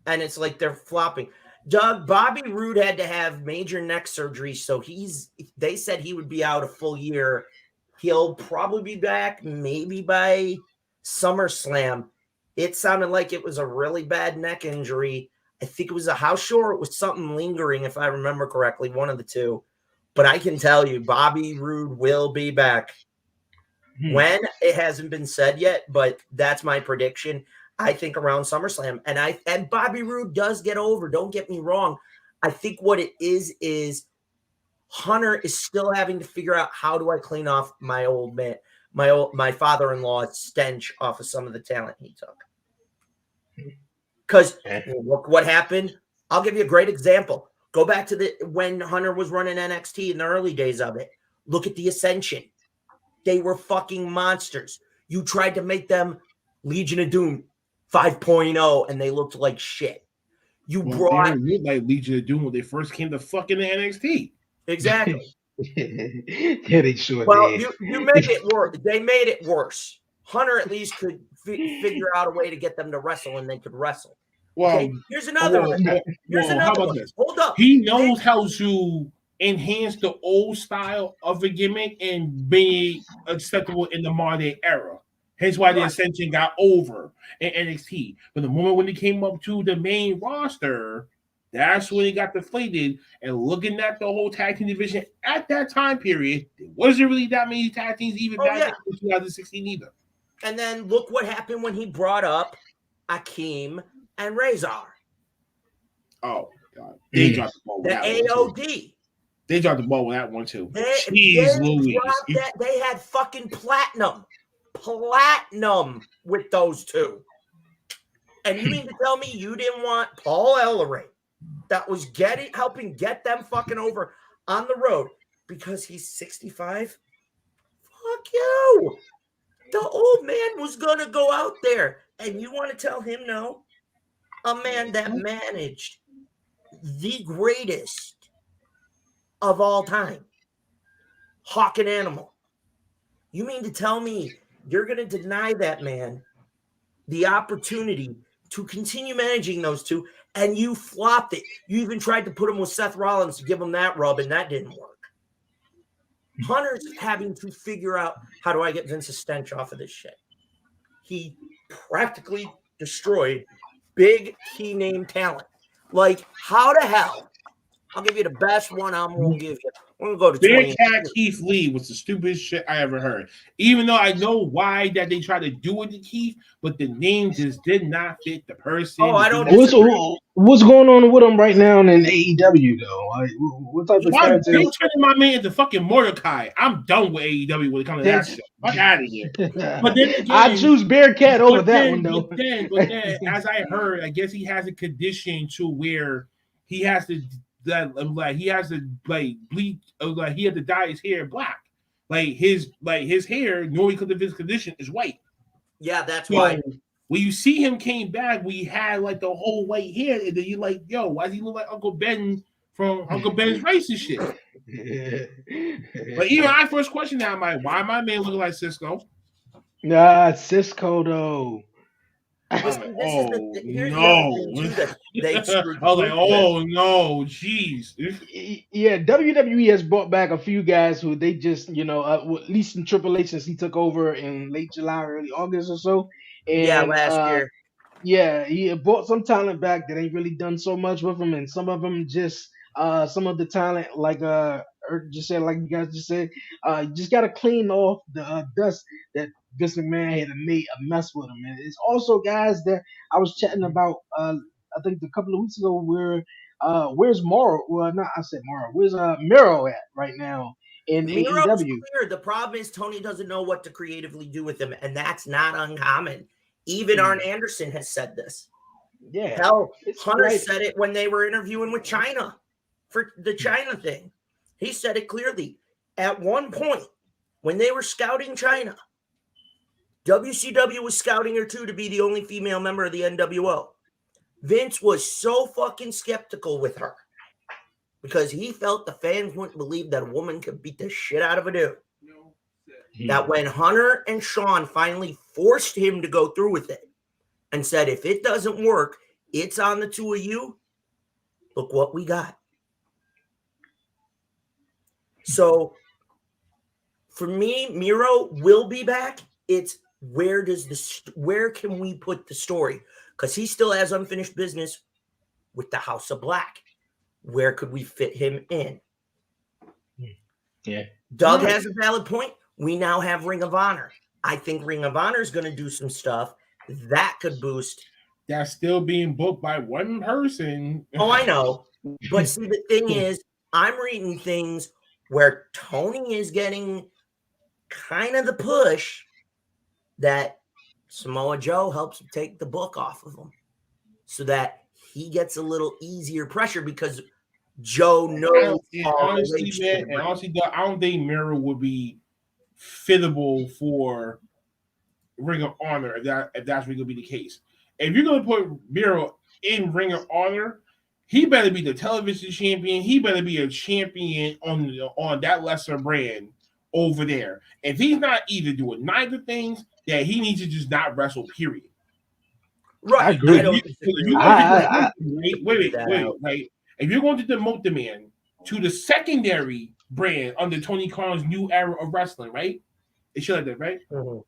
Speaker 3: and it's like they're flopping. Bobby Roode had to have major neck surgery, so they said he would be out a full year. He'll probably be back maybe by SummerSlam. It sounded like it was a really bad neck injury. I think it was a house show or it was something lingering, if I remember correctly, one of the two. But I can tell you, Bobby Roode will be back. When, it hasn't been said yet, but that's my prediction. I think around SummerSlam. And Bobby Roode does get over. Don't get me wrong. I think what it is Hunter is still having to figure out how do I clean off my old man, my father-in-law's stench off of some of the talent he took. Because look what happened. I'll give you a great example. Go back to when Hunter was running NXT in the early days of it. Look at the Ascension. They were fucking monsters. You tried to make them Legion of Doom 5.0, and they looked like shit.
Speaker 4: They looked like Legion of Doom when they first came to fucking NXT.
Speaker 3: Exactly.
Speaker 2: Yeah, they sure
Speaker 3: did.
Speaker 2: You
Speaker 3: made it worse. They made it worse. Hunter at least could figure out a way to get them to wrestle, and they could wrestle.
Speaker 4: Well,
Speaker 3: okay, here's another one. Here's another one.
Speaker 4: This?
Speaker 3: Hold up.
Speaker 4: He knows how to enhance the old style of a gimmick and be acceptable in the modern day era. Hence why the Ascension got over in NXT. But the moment when they came up to the main roster, that's when it got deflated. And looking at the whole tag team division at that time period, there wasn't really that many tag teams even back in 2016 either.
Speaker 3: And then look what happened when he brought up Akeem and Razor.
Speaker 4: Oh, God. They dropped the ball with that
Speaker 3: AOD.
Speaker 4: They dropped the ball with that one, too.
Speaker 3: They had fucking platinum with those two. And you mean to tell me you didn't want Paul Ellering that was helping get them fucking over on the road because he's 65? Fuck you. The old man was going to go out there, and you want to tell him no? A man that managed the greatest of all time. hawk an animal. You mean to tell me you're going to deny that man the opportunity to continue managing those two, and you flopped it? You even tried to put him with Seth Rollins to give him that rub, and that didn't work. Hunter's having to figure out, how do I get Vince's stench off of this shit? He practically destroyed big key name talent. Like, how the hell? I'll give you the best one I'm going to give you. I'm going to go to
Speaker 4: Bearcat Keith Lee was the stupidest shit I ever heard. Even though I know why that they try to do it to Keith, but the name just did not fit the person.
Speaker 3: Oh, I don't
Speaker 2: know. What's going on with him right now in AEW, though? Like, what type of character?
Speaker 4: They turning my man into fucking Mordecai. I'm done with AEW when it comes to that shit. Fuck out of here. But then again,
Speaker 2: I choose Bearcat over that one, though.
Speaker 4: But then, as I heard, I guess he has a condition to where he has to he has to bleach, he had to dye his hair black. His hair, normally because of his condition, is white.
Speaker 3: Yeah, that's why.
Speaker 4: When you see him came back, we had the whole white hair, and then you're like, yo, why does he look like Uncle Ben from Uncle Ben's Racist shit? But even my first question now, why my man looking like Cisco?
Speaker 2: Nah, Cisco though.
Speaker 4: No. Jeez.
Speaker 2: Yeah, WWE has brought back a few guys who they just, at least in Triple H since he took over in late July, early August or so. And,
Speaker 3: last year.
Speaker 2: Yeah, he brought some talent back that ain't really done so much with him, and some of them just, some of the talent, like just said, like you guys just said, just got to clean off the dust that Vince McMahon had made a mess with him. And it's also guys that I was chatting about, I think a couple of weeks ago, where's Morrow? Well, not I said Morrow. Where's Miro at right now in
Speaker 3: Miro's
Speaker 2: AEW?
Speaker 3: Clear. The problem is Tony doesn't know what to creatively do with him, and that's not uncommon. Even Arn Anderson has said this.
Speaker 2: Yeah.
Speaker 3: Hell, Hunter said it when they were interviewing with China for the China thing. He said it clearly. At one point, when they were scouting China, WCW was scouting her too to be the only female member of the NWO. Vince was so fucking skeptical with her because he felt the fans wouldn't believe that a woman could beat the shit out of a dude. That when Hunter and Shawn finally forced him to go through with it and said, if it doesn't work, it's on the two of you. Look what we got. So for me, Miro will be back. It's where can we put the story? Because he still has unfinished business with the House of Black. Where could we fit him in?
Speaker 2: Yeah.
Speaker 3: Doug has a valid point. We now have Ring of Honor. I think Ring of Honor is going to do some stuff that could boost.
Speaker 4: That's still being booked by one person.
Speaker 3: Oh, I know. But see, the thing is, I'm reading things where Tony is getting kind of the push that Samoa Joe helps take the book off of him so that he gets a little easier pressure because Joe knows.
Speaker 4: Honestly, I don't think Miro would be fittable for Ring of Honor if that's going to be the case. If you're going to put Miro in Ring of Honor, he better be the television champion. He better be a champion on that lesser brand over there. If he's not either doing neither things, that he needs to just not wrestle, period.
Speaker 3: Right.
Speaker 2: I agree.
Speaker 4: Wait. Like, if you're going to demote the man to the secondary brand under Tony Khan's new era of wrestling, right? It should like that, right?
Speaker 3: Mm-hmm.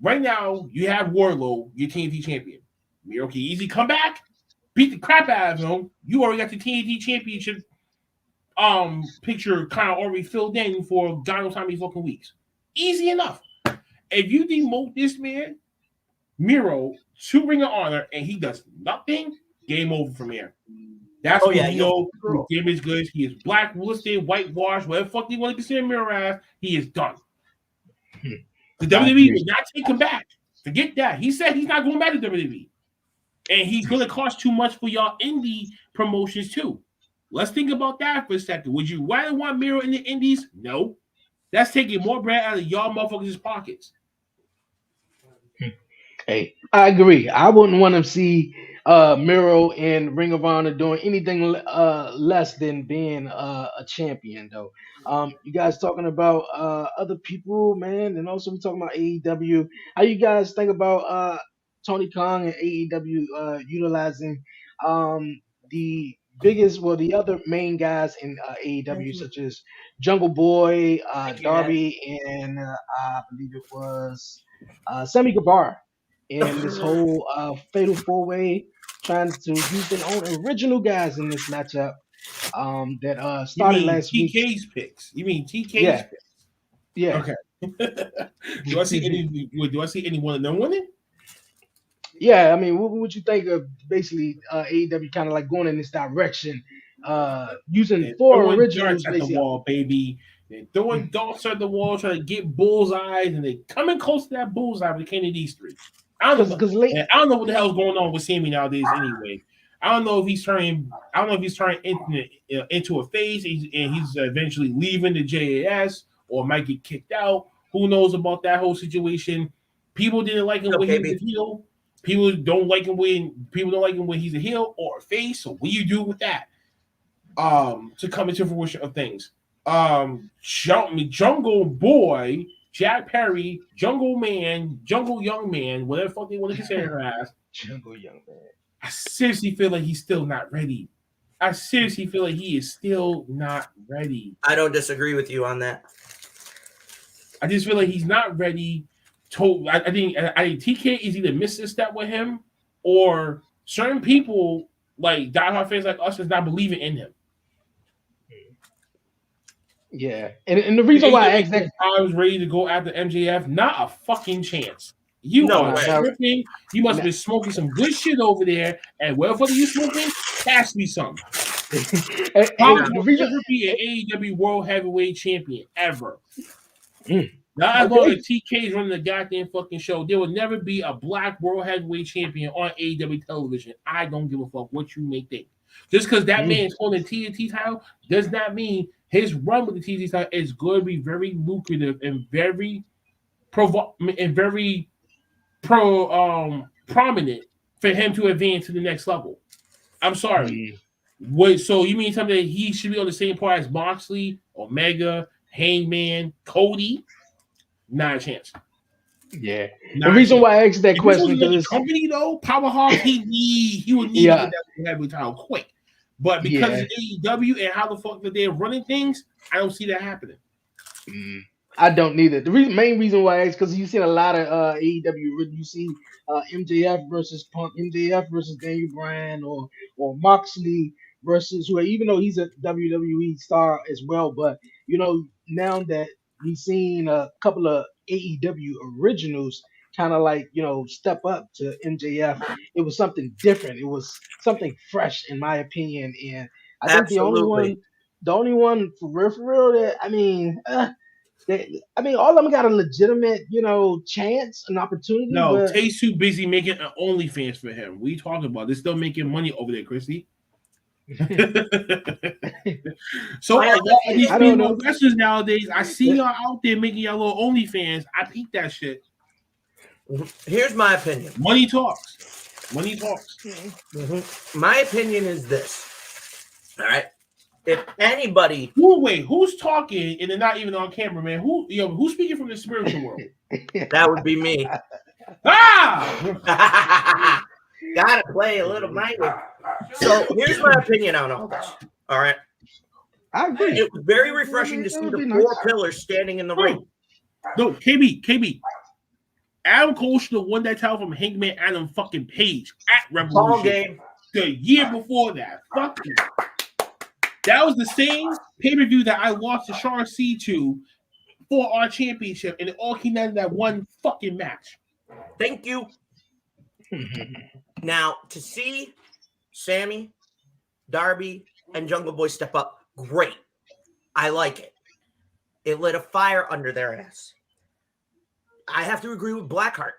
Speaker 4: Right now, you have Wardlow, your TNT champion. Miro can easily come back, beat the crap out of him. You already got the TNT championship picture kind of already filled in for God knows how many fucking weeks. Easy enough. If you demote this man, Miro, to Ring of Honor, and he does nothing, game over from here. That's what you know. His game is good. He is blacklisted, whitewashed, whatever the fuck you want to consider Miro as, he is done. The WWE did not take him back. Forget that. He said he's not going back to WWE. And he's going to cost too much for y'all indie promotions too. Let's think about that for a second. Would you rather want Miro in the indies? No. That's taking more bread out of y'all motherfuckers' pockets.
Speaker 2: Hey, I agree. I wouldn't want to see Miro and Ring of Honor doing anything less than being a champion though. You guys talking about other people, man, and also we talking about AEW. How you guys think about Tony Khan and AEW utilizing the the other main guys in AEW, such as Jungle Boy, Darby, and I believe it was Sammy Guevara in this whole fatal four way, trying to use their own original guys in this matchup that
Speaker 4: You
Speaker 2: started
Speaker 4: mean
Speaker 2: last week.
Speaker 4: TK's picks? You mean TK's
Speaker 2: Yeah,
Speaker 4: picks?
Speaker 2: yeah.
Speaker 4: Okay. Do I see any? Do I see anyone of them winning?
Speaker 2: Yeah, I mean, what would you think of basically AEW kind of like going in this direction, using
Speaker 4: They're
Speaker 2: four
Speaker 4: throwing darts
Speaker 2: originals
Speaker 4: at the
Speaker 2: basically?
Speaker 4: wall, baby. They're throwing darts at the wall, trying to get bullseyes, and they're coming close to that bullseye with these three. I don't know.
Speaker 2: Because
Speaker 4: I don't know what the hell's going on with Sammy nowadays. Anyway, I don't know if he's turning. I don't know if he's turning into a face, and he's eventually leaving the JAS, or might get kicked out. Who knows about that whole situation? People didn't like him when he was a heel. People don't like him when he's a heel or a face. So what do you do with that? To come into fruition of things. Jungle Boy, Jack Perry, Jungle Man, Jungle Young Man, whatever the fuck they want to consider her as.
Speaker 2: Jungle Young Man.
Speaker 4: I seriously feel like he's still not ready. I seriously feel like he is still not ready.
Speaker 3: I don't disagree with you on that.
Speaker 4: I just feel like he's not ready. I think TK is either missing a step with him, or certain people like diehard fans like us is not believing in him.
Speaker 2: Yeah, and the reason why I asked that,
Speaker 4: I was ready to go after MJF, not a fucking chance. You are tripping. You must have been smoking some good shit over there, and whatever you smoking, pass me some. I will never be an AEW World Heavyweight Champion ever. Not as long as TK's running the goddamn fucking show, there will never be a black World Heavyweight Champion on AEW television. I don't give a fuck what you may think. Just because that man is holding TNT title does not mean his run with the TNT title is going to be very lucrative and very prominent for him to advance to the next level. I'm sorry. So you mean something that he should be on the same par as Moxley, Omega, Hangman, Cody? Not a chance.
Speaker 2: Yeah. The reason why I asked that question
Speaker 4: is company though, Powerhouse, he would need to get that heavy title quick. But because of AEW and how the fuck that they're running things, I don't see that happening.
Speaker 2: I don't need it. The main reason why is because you've seen a lot of AEW. You see MJF versus Punk, MJF versus Daniel Bryan, or Moxley versus who, even though he's a WWE star as well. But now that we've seen a couple of AEW originals kind of like step up to MJF, it was something different. It was something fresh, in my opinion. And I think the only one for real that all of them got a legitimate, chance, an opportunity.
Speaker 4: No, Tate's too busy making an OnlyFans for him. What are you talking about? They're still making money over there, Christy. So a lot of these female wrestlers nowadays, I see y'all out there making y'all little OnlyFans. I peep that shit.
Speaker 3: Here's my opinion.
Speaker 4: Money talks. Money talks.
Speaker 3: Mm-hmm. My opinion is this. All right. If anybody,
Speaker 4: who's talking and they're not even on camera, man? Who's speaking from the spiritual world?
Speaker 3: That would be me. Gotta play a little language. So here's my opinion on all this. All right.
Speaker 2: I agree.
Speaker 3: It was very refreshing to see the four pillars standing in the ring.
Speaker 4: No, KB. Adam Cole should have won that title from Hangman Adam fucking Page at Revolution. The year before that. Fuck you. That was the same pay-per-view that I lost to Sean C to for our championship, and it all came out of that one fucking match.
Speaker 3: Thank you. Now, to see Sammy, Darby, and Jungle Boy step up, great. I like it. It lit a fire under their ass. I have to agree with Blackheart.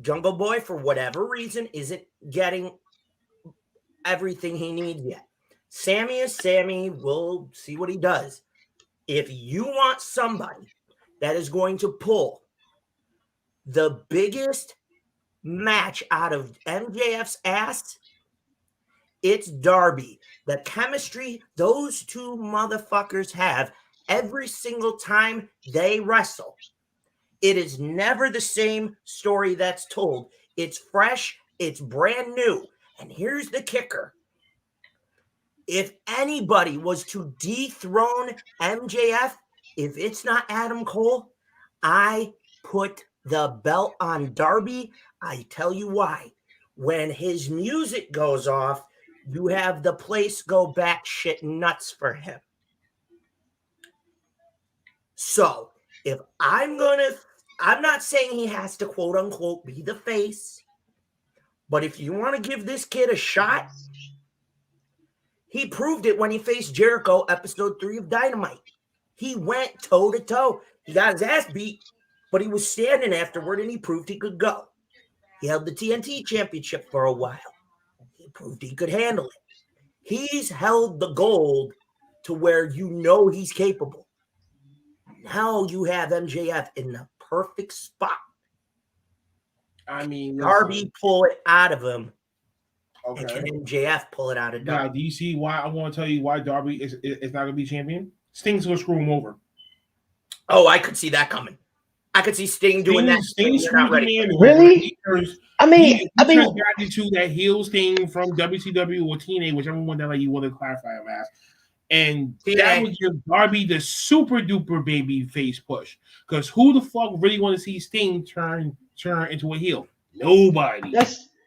Speaker 3: Jungle Boy, for whatever reason, isn't getting everything he needs yet. Sammy is Sammy. We'll see what he does. If you want somebody that is going to pull the biggest match out of MJF's ass, It's Darby. The chemistry those two motherfuckers have every single time they wrestle. It is never the same story that's told. It's fresh. It's brand new. And here's the kicker. If anybody was to dethrone MJF, if it's not Adam Cole, I put the belt on Darby. I tell you why. When his music goes off, you have the place go batshit nuts for him. So if I'm not saying he has to quote unquote be the face, but if you want to give this kid a shot, he proved it when he faced Jericho, episode 3 of Dynamite. He went toe to toe. He got his ass beat, but he was standing afterward and he proved he could go. He held the TNT championship for a while. He proved he could handle it. He's held the gold to where you know he's capable. Now you have MJF in the perfect spot.
Speaker 4: I mean,
Speaker 3: Darby pull it out of him.
Speaker 4: Okay.
Speaker 3: And can MJF pull it out of Darby?
Speaker 4: Now, do you see why I want to tell you why Darby is not going to be champion? Sting's going to screw him over.
Speaker 3: Oh, I could see that coming. I could see Sting doing that.
Speaker 4: Sting's not ready.
Speaker 2: Really?
Speaker 4: I mean, turns back into that heel Sting from WCW or TNA, whichever one that you want to clarify him as. And that would give Darby the super duper baby face push. Because who the fuck really want to see Sting turn into a heel? Nobody.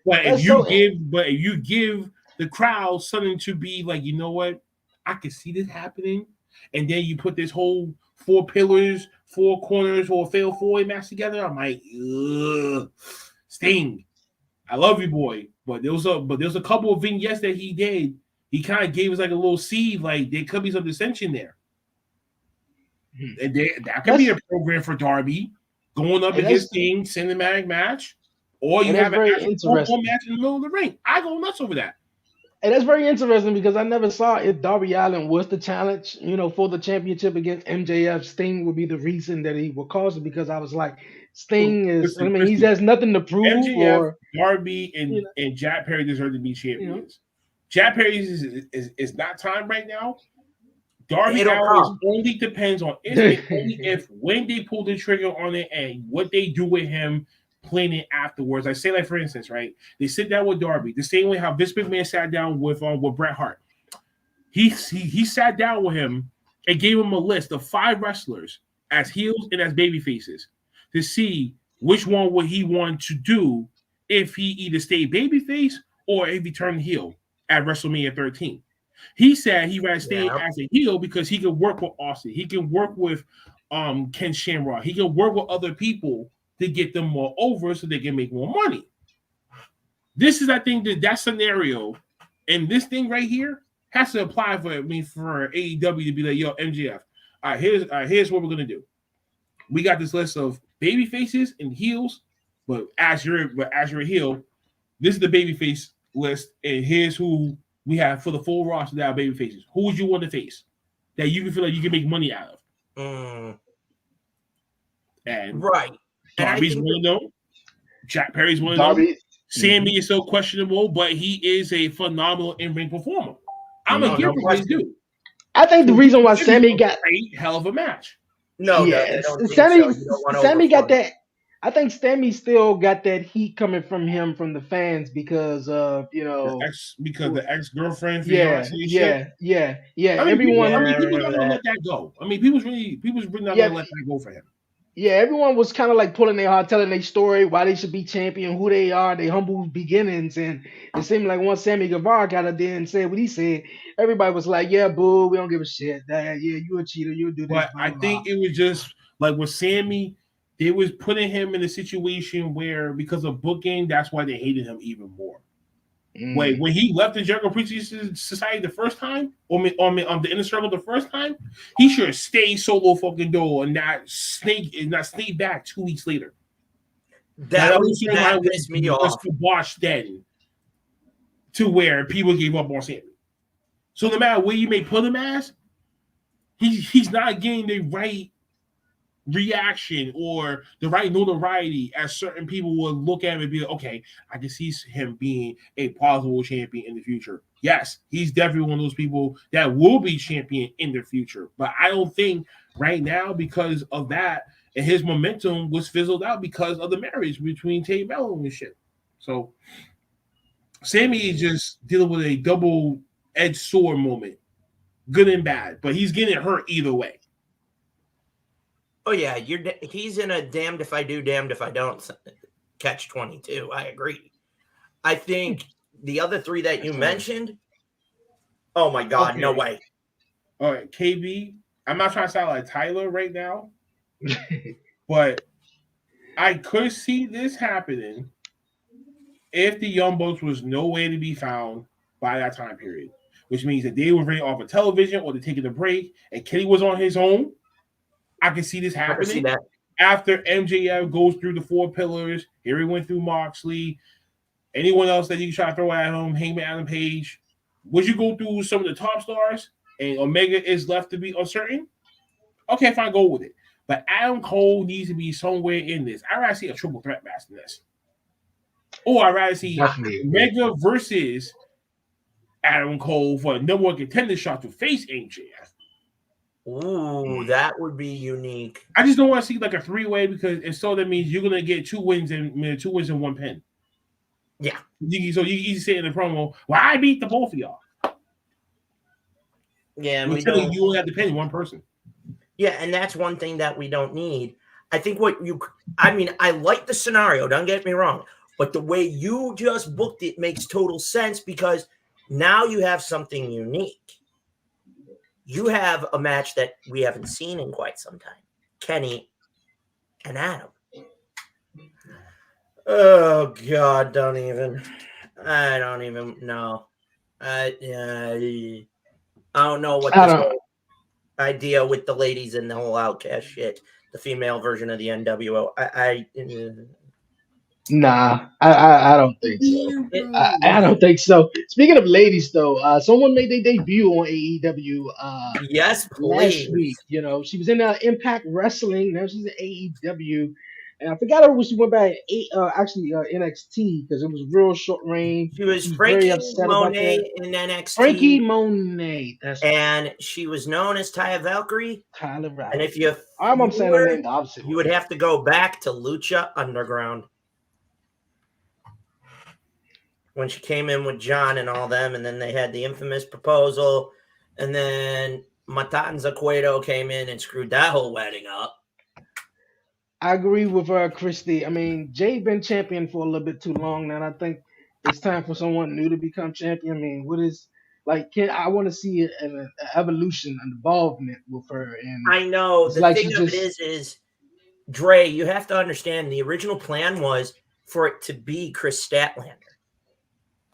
Speaker 4: But if you give the crowd something to be like, you know what, I can see this happening, and then you put this whole 4 pillars, 4 corners, or fail 4-way match together, I'm like, ugh. Sting, I love you, boy, but there's a couple of vignettes that he did. He kind of gave us like a little seed, like there could be some dissension there. And that could be a program for Darby going up against Sting, cinematic match. Or you have an actual match in the middle of the ring. I go nuts over that.
Speaker 2: And that's very interesting because I never saw if Darby Allin was the challenge, for the championship against MJF. Sting would be the reason that he would cause it, because I was like, Sting he has nothing to prove.
Speaker 4: MJF, Darby, and Jack Perry deserve to be champions. Jack Perry is not time right now. Darby Allin only depends on if when they pull the trigger on it and what they do with him. Playing it afterwards. I say, like, for instance, right? They sit down with Darby the same way how Vince McMahon sat down with Bret Hart. He sat down with him and gave him a list of 5 wrestlers as heels and as baby faces to see which one would he want to do if he either stayed babyface or if he turned heel at WrestleMania 13. He said he'd rather stay as a heel because he can work with Austin. He can work with Ken Shamrock. He can work with other people to get them more over so they can make more money. This is, I think, that scenario, and this thing right here has to apply for AEW to be like, yo, MJF, all right, here's what we're gonna do. We got this list of baby faces and heels, but as you're a heel, this is the baby face list, and here's who we have for the full roster that are baby faces. Who would you want to face that you can feel like you can make money out of? And
Speaker 3: right.
Speaker 4: Darby's one of them. Jack Perry's one of them. Sammy is so questionable, but he is a phenomenal in-ring performer. I'm gonna give him what he do.
Speaker 2: I think the reason why Sammy got
Speaker 4: a hell of a match.
Speaker 2: Sammy got that. I think Sammy still got that heat coming from the fans because of
Speaker 4: the ex-girlfriend.
Speaker 2: Yeah.
Speaker 4: People not gonna let that go. I mean, people's really not gonna let that go for him.
Speaker 2: Yeah, everyone was kind of like pulling their heart, telling their story, why they should be champion, who they are, their humble beginnings. And it seemed like once Sammy Guevara got up there and said what he said, everybody was like, yeah, boo, we don't give a shit. Yeah, you a cheater, you'll do this.
Speaker 4: But I think it was just like with Sammy, they was putting him in a situation where because of booking, that's why they hated him even more. Wait, when he left the Jericho Appreciation Society the first time, on the Inner Circle the first time, he should have stayed solo fucking door and not sneak back 2 weeks later.
Speaker 3: That pissed me off.
Speaker 4: Wash then to where people gave up on Sammy. So no matter where you may put him as, he's not getting the right reaction or the right notoriety as certain people will look at him and be like, okay, I can see him being a possible champion in the future. Yes, he's definitely one of those people that will be champion in the future. But I don't think right now, because of that, and his momentum was fizzled out because of the marriage between Tay Mello and shit. So Sammy is just dealing with a double-edged sword moment, good and bad, but he's getting hurt either way.
Speaker 3: Oh yeah, he's in a damned if I do, damned if I don't catch 22. I agree. I think the other three that you mentioned, oh my God, okay. No way.
Speaker 4: All right, KB, I'm not trying to sound like Tyler right now, but I could see this happening if the Young Bucks was nowhere to be found by that time period, which means that they were ready off of television or they're taking a break and Kenny was on his own. I can see this happening. I can see that. After MJF goes through the 4 pillars, here he went through Moxley, anyone else that you try to throw at him, Hangman Adam Page. Would you go through some of the top stars and Omega is left to be uncertain? Okay, fine, go with it. But Adam Cole needs to be somewhere in this. I'd rather see a triple threat match than this. Or I'd rather see Omega versus Adam Cole for a number 1 contender shot to face MJF.
Speaker 3: Ooh, that would be unique.
Speaker 4: I just don't want to see like a 3-way because if so, that means you're gonna get 2 wins and 1 pin.
Speaker 3: Yeah.
Speaker 4: So you say in the promo, well, I beat the both of y'all.
Speaker 3: Yeah, and
Speaker 4: you only have to pin 1 person.
Speaker 3: Yeah, and that's one thing that we don't need. I think I like the scenario, don't get me wrong, but the way you just booked it makes total sense because now you have something unique. You have a match that we haven't seen in quite some time. Kenny and Adam. Oh, God, I don't even know. I don't know what this whole idea with the ladies and the whole Outcast shit, the female version of the NWO.
Speaker 2: Nah, I don't think so. I don't think so. Speaking of ladies, though, someone made their debut on AEW.
Speaker 3: Yes, please.
Speaker 2: Last week, she was in Impact Wrestling. Now she's in AEW, and I forgot what she went by. NXT because it was real short reign.
Speaker 3: She was Frankie Monet in NXT.
Speaker 2: Frankie Monet,
Speaker 3: and she was known as Taya Valkyrie.
Speaker 2: Tyler Valkyrie.
Speaker 3: And if you,
Speaker 2: I'm saying her name the opposite.
Speaker 3: You would have to go back to Lucha Underground. When she came in with John and all them, and then they had the infamous proposal, and then Matanza Cueto came in and screwed that whole wedding up.
Speaker 2: I agree with Christy. I mean, Jay been champion for a little bit too long now, and I think it's time for someone new to become champion. I mean, I want to see an evolution, an involvement with her. And
Speaker 3: I know the thing of it is, Dre, you have to understand the original plan was for it to be Chris Statlander.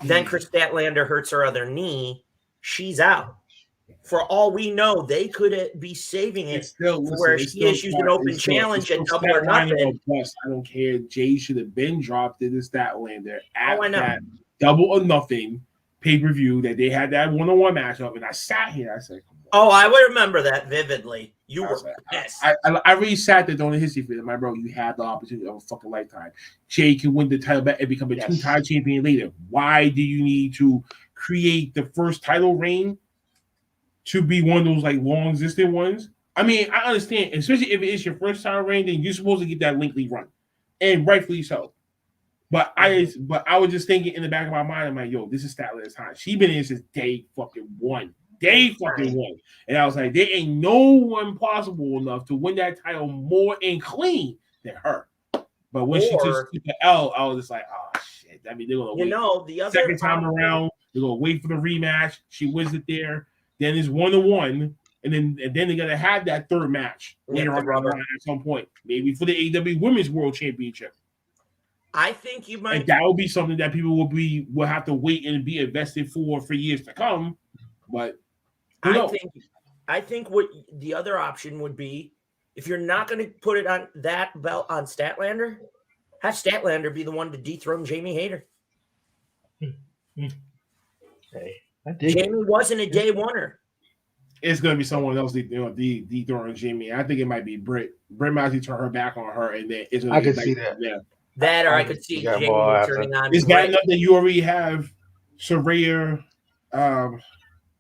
Speaker 3: Then Chris Statlander hurts her other knee. She's out. For all we know, they could be saving it where she issues an open challenge and double or nothing.
Speaker 4: I don't care. Jay should have been dropped in the Statlander at that double or nothing pay-per-view that they had that one-on-one matchup. And I sat here. I said, come on.
Speaker 3: Oh, I would remember that vividly. You were pissed.
Speaker 4: I really sat there during the history for it. My bro, you had the opportunity of a fucking lifetime. Jay can win the title back and become a 2-time champion later. Why do you need to create the first title reign to be one of those like long existing ones? I mean, I understand, especially if it is your first title reign, then you're supposed to get that lengthy run, and rightfully so. But I was just thinking in the back of my mind, I'm like, yo, this is Statlander's time. She been in since day fucking one. And I was like, there ain't no one possible enough to win that title more and clean than her. But when she just took the L, I was just like, oh shit. I mean, they're gonna wait.
Speaker 3: The other
Speaker 4: second time around, they're gonna wait for the rematch. She wins it there. Then it's 1-1, and then they're gonna have that third match later on at some point, maybe for the AEW Women's World Championship.
Speaker 3: I think you might.
Speaker 4: And that will be something that people will have to wait and be invested for years to come. But
Speaker 3: I think what the other option would be, if you're not going to put it on that belt on Statlander, have Statlander be the one to dethrone Jamie Hayter.
Speaker 2: Hey,
Speaker 3: Jamie wasn't a day oneer.
Speaker 4: it's gonna be someone else dethrowing Jamie. I think it might be Britt. Britt might actually turn her back on her, and then it's gonna
Speaker 2: I
Speaker 4: be
Speaker 2: could see that.
Speaker 4: Yeah.
Speaker 3: That, or I could see Jamie turning on.
Speaker 4: Is that enough that you already have Saraya,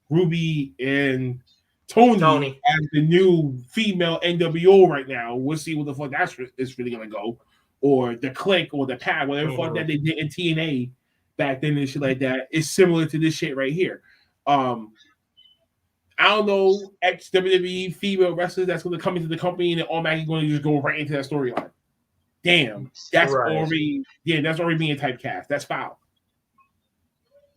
Speaker 4: Ruby, and Tony as the new female NWO right now? We'll see what the fuck is really gonna go, or the Click, or the Pad, whatever fuck that they did in TNA back then and shit like that. Is similar to this shit right here. I don't know ex-WWE female wrestlers that's going to come into the company and they're automatically going to just go right into that storyline. Damn, that's already being typecast. That's foul.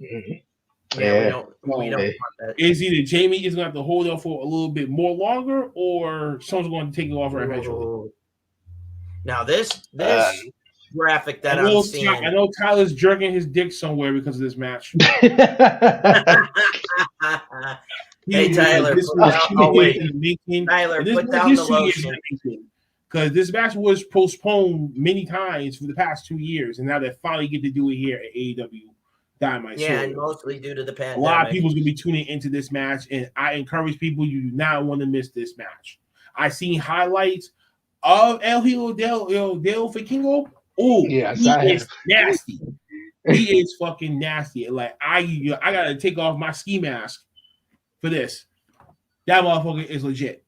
Speaker 3: Mm-hmm. Yeah, we don't want that.
Speaker 4: Is either Jamie is going to have to hold up for a little bit more longer, or someone's going to take it off her eventually.
Speaker 3: Now this graphic that I'm seeing,
Speaker 4: I know Tyler's jerking his dick somewhere because of this match.
Speaker 3: Hey Tyler, Tyler, put down the lotion.
Speaker 4: Because this match was postponed many times for the past 2 years, and now they finally get to do it here at AEW Dynamite.
Speaker 3: Yeah, and mostly due to the pandemic.
Speaker 4: A lot of people's gonna be tuning into this match, and I encourage people, you do not want to miss this match. I seen highlights of El Hijo del Vikingo. Oh, yeah, he is nasty. He is fucking nasty. Like I gotta take off my ski mask for this. That motherfucker is legit.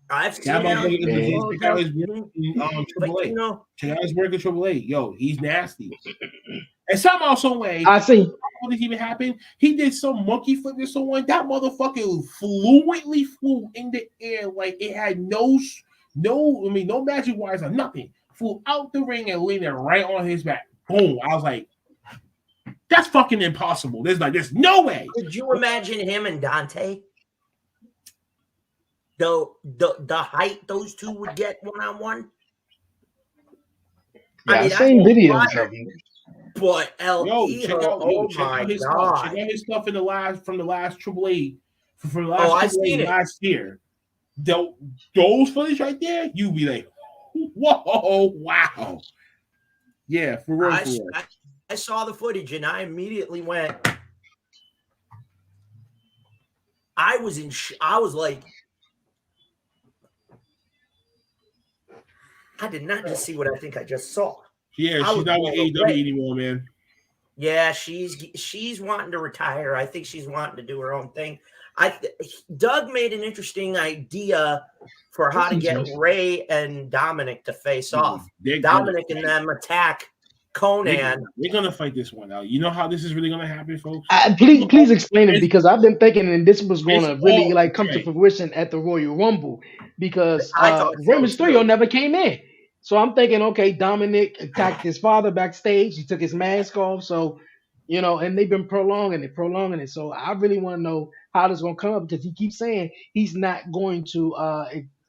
Speaker 3: I've seen that motherfucker is legit.
Speaker 4: Check out his work in AAA. Yo, he's nasty. And somehow, some way,
Speaker 2: I see.
Speaker 4: How did it even happen? He did some monkey flip to someone. That motherfucker fluently flew in the air like it had no magic wires or nothing. Flew out the ring and landed right on his back. Boom! I was like, that's fucking impossible. There's no way.
Speaker 3: Could you imagine him and Dante? The height those two would get one-on-one.
Speaker 2: Yeah, I've seen videos of him.
Speaker 3: But check out his
Speaker 4: stuff. Check out his stuff from the last AAA last year. Those footage right there, you be like, whoa, wow. Yeah, for real.
Speaker 3: I saw the footage and I immediately went. I was like, I did not just see what I think I just saw.
Speaker 4: Yeah, she's not with AEW anymore, man.
Speaker 3: Yeah, she's wanting to retire. I think she's wanting to do her own thing. Doug made an interesting idea for how to get Ray and Dominic to face off. Dominic and them attack Conan.
Speaker 4: They're gonna fight this one out. You know how this is really gonna happen, folks?
Speaker 2: Please explain it, because I've been thinking, and this was gonna really come to fruition at the Royal Rumble, because Rey Mysterio never came in. So I'm thinking, okay, Dominic attacked his father backstage. He took his mask off. So, and they've been prolonging it. So I really want to know how this is going to come up, because he keeps saying he's not going to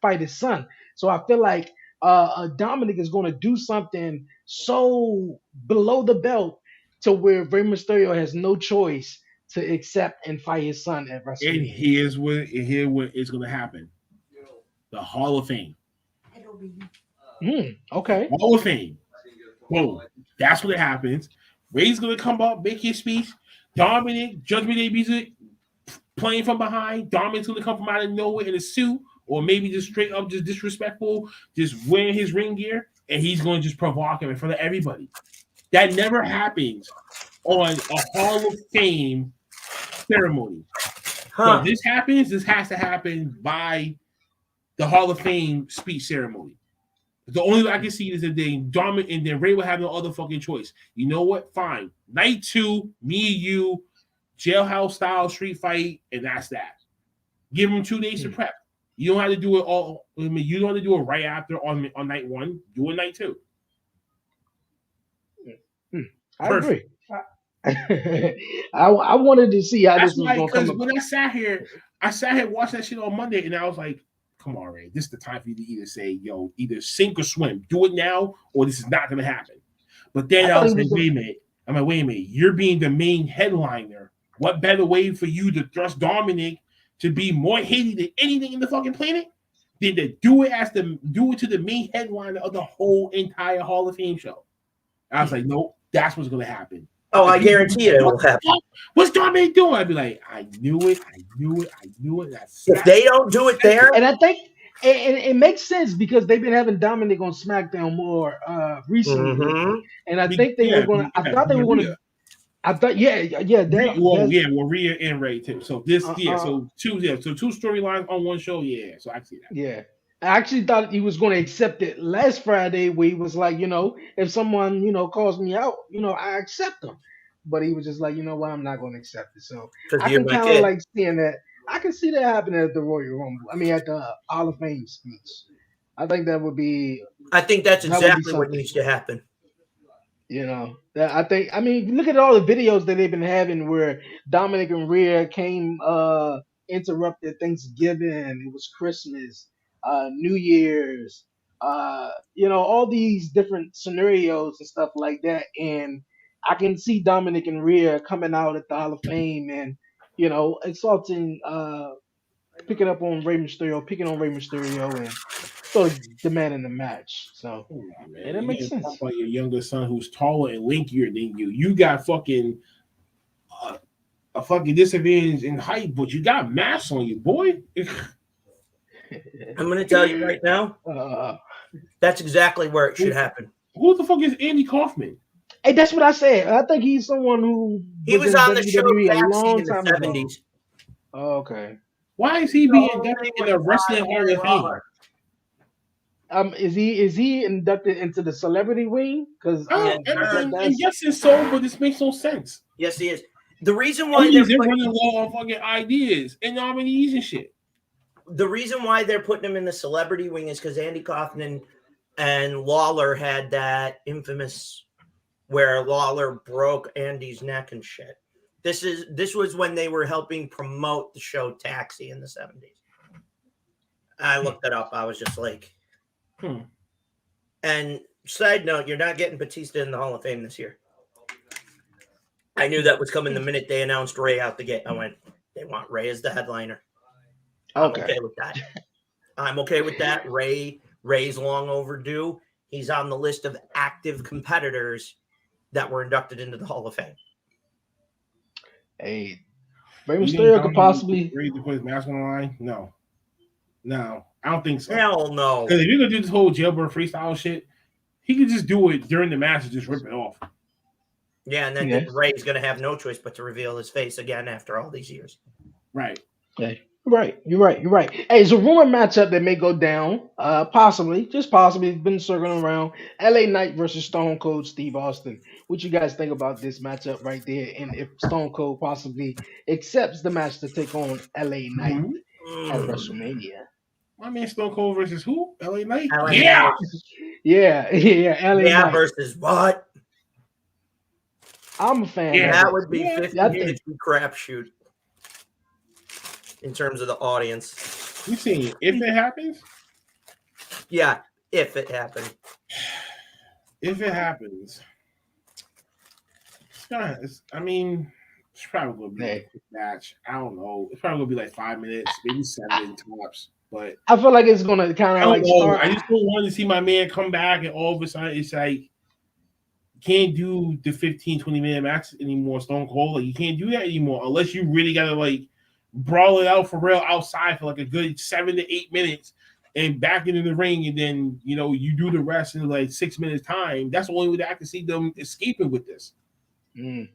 Speaker 2: fight his son. So I feel like Dominic is going to do something so below the belt to where Rey Mysterio has no choice to accept and fight his son at WrestleMania.
Speaker 4: And here's what is going to happen. The Hall of Fame.
Speaker 2: Okay.
Speaker 4: Hall of Fame. Boom. That's what happens. Ray's gonna come up, make his speech. Dominic, Judgment Day music, playing from behind. Dominic's gonna come from out of nowhere in a suit, or maybe just straight up, just disrespectful, just wearing his ring gear, and he's gonna just provoke him in front of everybody. That never happens on a Hall of Fame ceremony. So this happens. This has to happen by the Hall of Fame speech ceremony. The only way I can see is that they Dominic and then Ray will have no other fucking choice. You know what? Fine. Night 2, me and you, jailhouse style street fight, and that's that. Give them 2 days to prep. You don't have to do it all. You don't have to do it right after on night 1. Do it night 2.
Speaker 2: I agree. I wanted to see how this was going to come up.
Speaker 4: When I sat here watching that shit on Monday, and I was like, come on, Ray. This is the time for you to either say, either sink or swim. Do it now, or this is not going to happen. But then I was like, wait a minute. You're being the main headliner. What better way for you to thrust Dominic to be more hated than anything in the fucking planet than to do it to the main headliner of the whole entire Hall of Fame show? I was like, nope, that's what's going to happen.
Speaker 3: Oh, I guarantee it will happen.
Speaker 4: What's Dominic doing? I'd be like, I knew it.
Speaker 3: If they don't do it there,
Speaker 2: and I think it makes sense because they've been having Dominic on SmackDown more recently, and I think they were going to. I thought they were going to. I thought,
Speaker 4: Rhea and Ray too. So so two storylines on one show. Yeah, so I see that.
Speaker 2: Yeah, I actually thought he was going to accept it last Friday, where he was like, if someone calls me out, I accept them. But he was just like, what, I'm not going to accept it. So I can kind of like seeing that. I can see that happening at the Royal Rumble. I mean, at the Hall of Fame speech. I think that would be.
Speaker 3: I think that's exactly what needs to happen.
Speaker 2: I mean, look at all the videos that they've been having where Dominic and Rhea came, interrupted Thanksgiving. It was Christmas, New Year's, all these different scenarios and stuff like that. And I can see Dominic and Rhea coming out at the Hall of Fame and, assaulting, picking on Rey Mysterio and sort of demanding the match. So that makes sense.
Speaker 4: Talk about your younger son who's taller and linkier than you. You got fucking a fucking disadvantage in height, but you got mass on you, boy.
Speaker 3: I'm gonna tell you right now. That's exactly where it should happen.
Speaker 4: Who the fuck is Andy Kaufman?
Speaker 2: Hey, that's what I said. I think he's someone who
Speaker 3: was on the show a long time in the 70s.
Speaker 2: Oh, okay.
Speaker 4: Why is he being inducted in the Wrestling Hall of
Speaker 2: Fame? Is he inducted into the celebrity wing? Because
Speaker 4: I'm guessing so, but this makes no sense.
Speaker 3: Yes, he is. The reason why
Speaker 4: they're running low on fucking ideas and nominees and shit.
Speaker 3: The reason why they're putting him in the celebrity wing is because Andy Kaufman and Lawler had that infamous where Lawler broke Andy's neck and shit. This was when they were helping promote the show Taxi in the 70s. I looked it up. I was just like, And side note, you're not getting Batista in the Hall of Fame this year. I knew that was coming the minute they announced Ray out the gate. I went, they want Ray as the headliner. I'm okay with that. I'm okay with that. Ray's long overdue. He's on the list of active competitors that were inducted into the Hall of Fame.
Speaker 2: Hey, Rey Mysterio could possibly
Speaker 4: ready to put his mask on the line. No, I don't think so.
Speaker 3: Hell no.
Speaker 4: Because if you're gonna do this whole jailbird freestyle shit, he could just do it during the match and just rip it off.
Speaker 3: Yeah, and then Ray's gonna have no choice but to reveal his face again after all these years.
Speaker 4: Right.
Speaker 2: Okay. You're right. Hey, it's a rumor matchup that may go down. Possibly. It's been circling around. LA Knight versus Stone Cold Steve Austin. What you guys think about this matchup right there? And if Stone Cold possibly accepts the match to take on LA Knight at WrestleMania.
Speaker 4: My man Stone Cold versus who? LA Knight?
Speaker 2: Yeah. LA Knight.
Speaker 3: Versus what?
Speaker 2: I'm a fan.
Speaker 3: Yeah, that would be 50-50 crapshoot. In terms of the audience.
Speaker 4: You see, if it happens?
Speaker 3: Yeah, if it happens.
Speaker 4: If it happens. It's probably going to be a quick match. I don't know. It's probably going to be like 5 minutes, maybe 7 tops. But
Speaker 2: I feel like it's going to kind of like start.
Speaker 4: I just don't want to see my man come back and all of a sudden it's like, you can't do the 15, 20-minute match anymore, Stone Cold. Like, you can't do that anymore unless you really got to like brawl it out for real outside for like a good 7 to 8 minutes and back into the ring, and then you do the rest in like 6 minutes time. That's the only way that I can see them escaping with this.
Speaker 2: In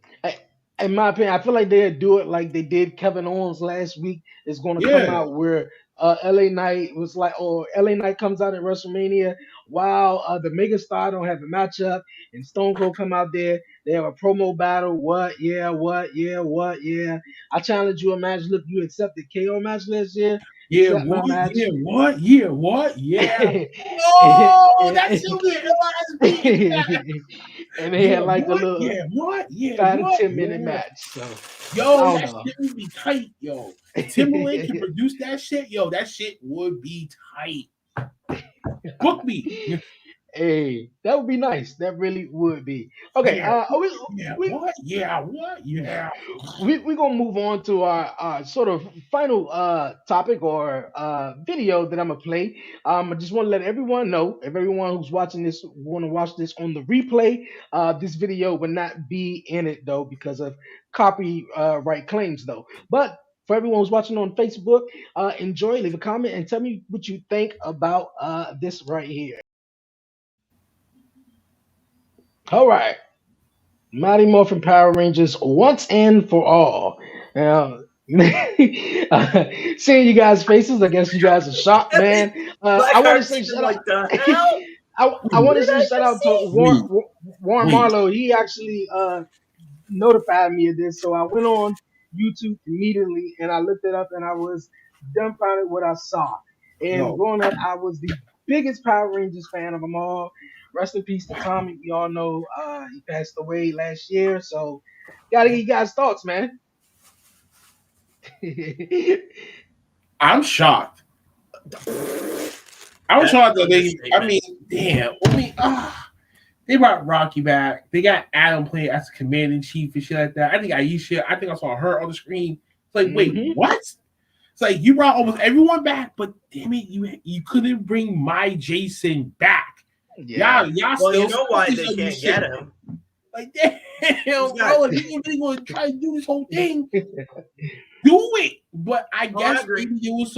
Speaker 2: my opinion, I feel like they'll do it like they did Kevin Owens last week. It's going to come out where LA Knight was like, LA Knight comes out at WrestleMania while the Megastar don't have a matchup, and Stone Cold come out there. They have a promo battle. What? Yeah. I challenge you a match. Look, you accepted KO match last year.
Speaker 4: Yeah, what? Yeah, what? Yeah. Oh, that's so weird.
Speaker 2: And they had like a little 5 to 10 minute match. So,
Speaker 4: that shit would be tight, yo. Timberlake can produce that shit, yo. That shit would be tight. Book me.
Speaker 2: Hey, that would be nice. That really would be. Okay,
Speaker 4: Yeah,
Speaker 2: we
Speaker 4: what? Yeah, what? Yeah.
Speaker 2: we're gonna move on to our sort of final topic or video that I'm gonna play. I just want to let everyone know, if everyone who's watching this want to watch this on the replay, this video will not be in it though because of copyright claims though. But for everyone who's watching on Facebook, enjoy, leave a comment, and tell me what you think about this right here. All right. Mighty Morphin Power Rangers once and for all. Now, seeing you guys' faces, I guess you guys are shocked, man. I want to
Speaker 3: Blackheart's
Speaker 2: say
Speaker 3: even
Speaker 2: shout out.
Speaker 3: like the hell.
Speaker 2: I
Speaker 4: Wait,
Speaker 2: want to
Speaker 3: Did
Speaker 2: say
Speaker 3: I
Speaker 2: shout
Speaker 3: just
Speaker 2: out to
Speaker 3: see?
Speaker 2: Warren
Speaker 4: wait.
Speaker 2: Marlowe. He actually notified me of this, so I went on YouTube immediately and I looked it up, and I was dumbfounded what I saw. And
Speaker 4: No.
Speaker 2: growing up, I was the biggest Power Rangers fan of them all. Rest in peace to Tommy. We all know he passed away last year, so gotta get you guys' thoughts, man.
Speaker 4: I'm shocked. I'm shocked that they brought Rocky back. They got Adam playing as a command in chief and shit like that. I think I saw her on the screen. It's like, wait, what? It's like you brought almost everyone back, but damn it, you couldn't bring my Jason back.
Speaker 2: Yeah.
Speaker 4: Y'all
Speaker 3: Well,
Speaker 4: still
Speaker 3: you know why they
Speaker 4: like
Speaker 3: can't get him.
Speaker 4: Like, damn, bro, like, you really going to try to do this whole thing? Do it. But I guess maybe there was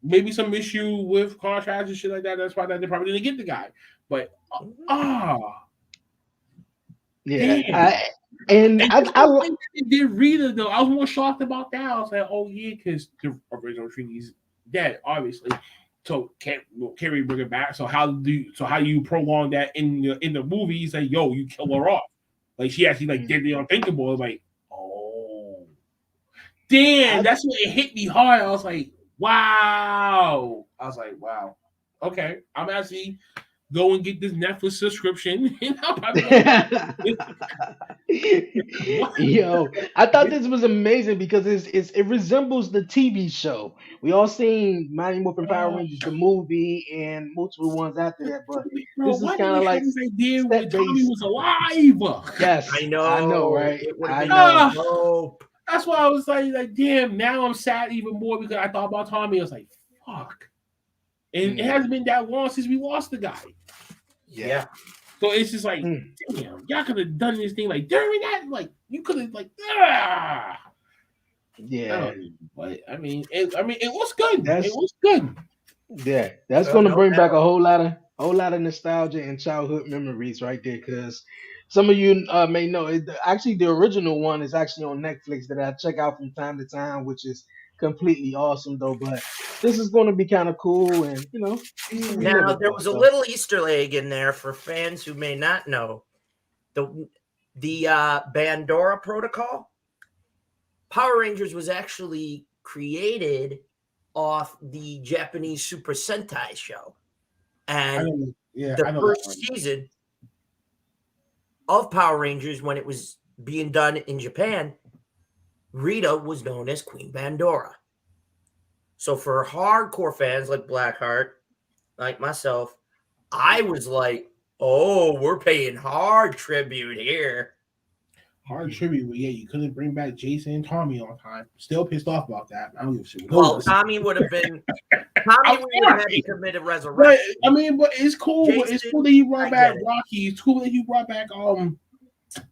Speaker 4: maybe some issue with contracts and shit like that. That's why they probably didn't get the guy. But
Speaker 2: yeah,
Speaker 4: and I did Rita though. I was more shocked about that. I was like, oh yeah, because the original Trinity's dead, obviously. So can't we bring it back? So how do you prolong that in the movie? You say, yo, you kill her off. Like she actually like did the unthinkable. Like, oh damn, that's when it hit me hard. I was like, wow. Okay, I'm actually go and get this Netflix subscription. And I'll probably
Speaker 2: Yo, I thought this was amazing because it resembles the TV show. We all seen Mighty Morphin Power Rangers the movie and multiple ones after that, but this is kind of like
Speaker 4: this idea when
Speaker 2: step
Speaker 4: Tommy
Speaker 2: based.
Speaker 4: was alive?
Speaker 2: Yes,
Speaker 3: I know.
Speaker 2: I know, right?
Speaker 3: It would
Speaker 2: I
Speaker 3: have
Speaker 2: know.
Speaker 3: been dope.
Speaker 4: That's why I was like, damn. Now I'm sad even more because I thought about Tommy. I was like, fuck. And it hasn't been that long since we lost the guy.
Speaker 3: Yeah.
Speaker 4: So it's just like, damn, y'all could have done this thing like during that, like you could have like,
Speaker 2: yeah.
Speaker 4: But I mean, it was good. It was good.
Speaker 2: Yeah, that's gonna bring back a whole lot of nostalgia and childhood memories right there. Because some of you may know, actually the original one is actually on Netflix that I check out from time to time, which is completely awesome though. But this is going to be kind of cool, and
Speaker 3: now there was a little Easter egg in there for fans who may not know the Bandora Protocol. Power Rangers was actually created off the Japanese Super Sentai show, and the first season of Power Rangers, when it was being done in Japan, Rita was known as Queen Bandora. So for hardcore fans like Blackheart, like myself, I was like, oh, we're paying hard tribute here.
Speaker 4: Hard tribute, but yeah, you couldn't bring back Jason and Tommy on time. Still pissed off about that. I don't give a shit.
Speaker 3: Well, Tommy would have been. Tommy would have had to commit a resurrection.
Speaker 4: But it's cool. Jason, it's cool that he brought back Rocky. It's cool that he brought back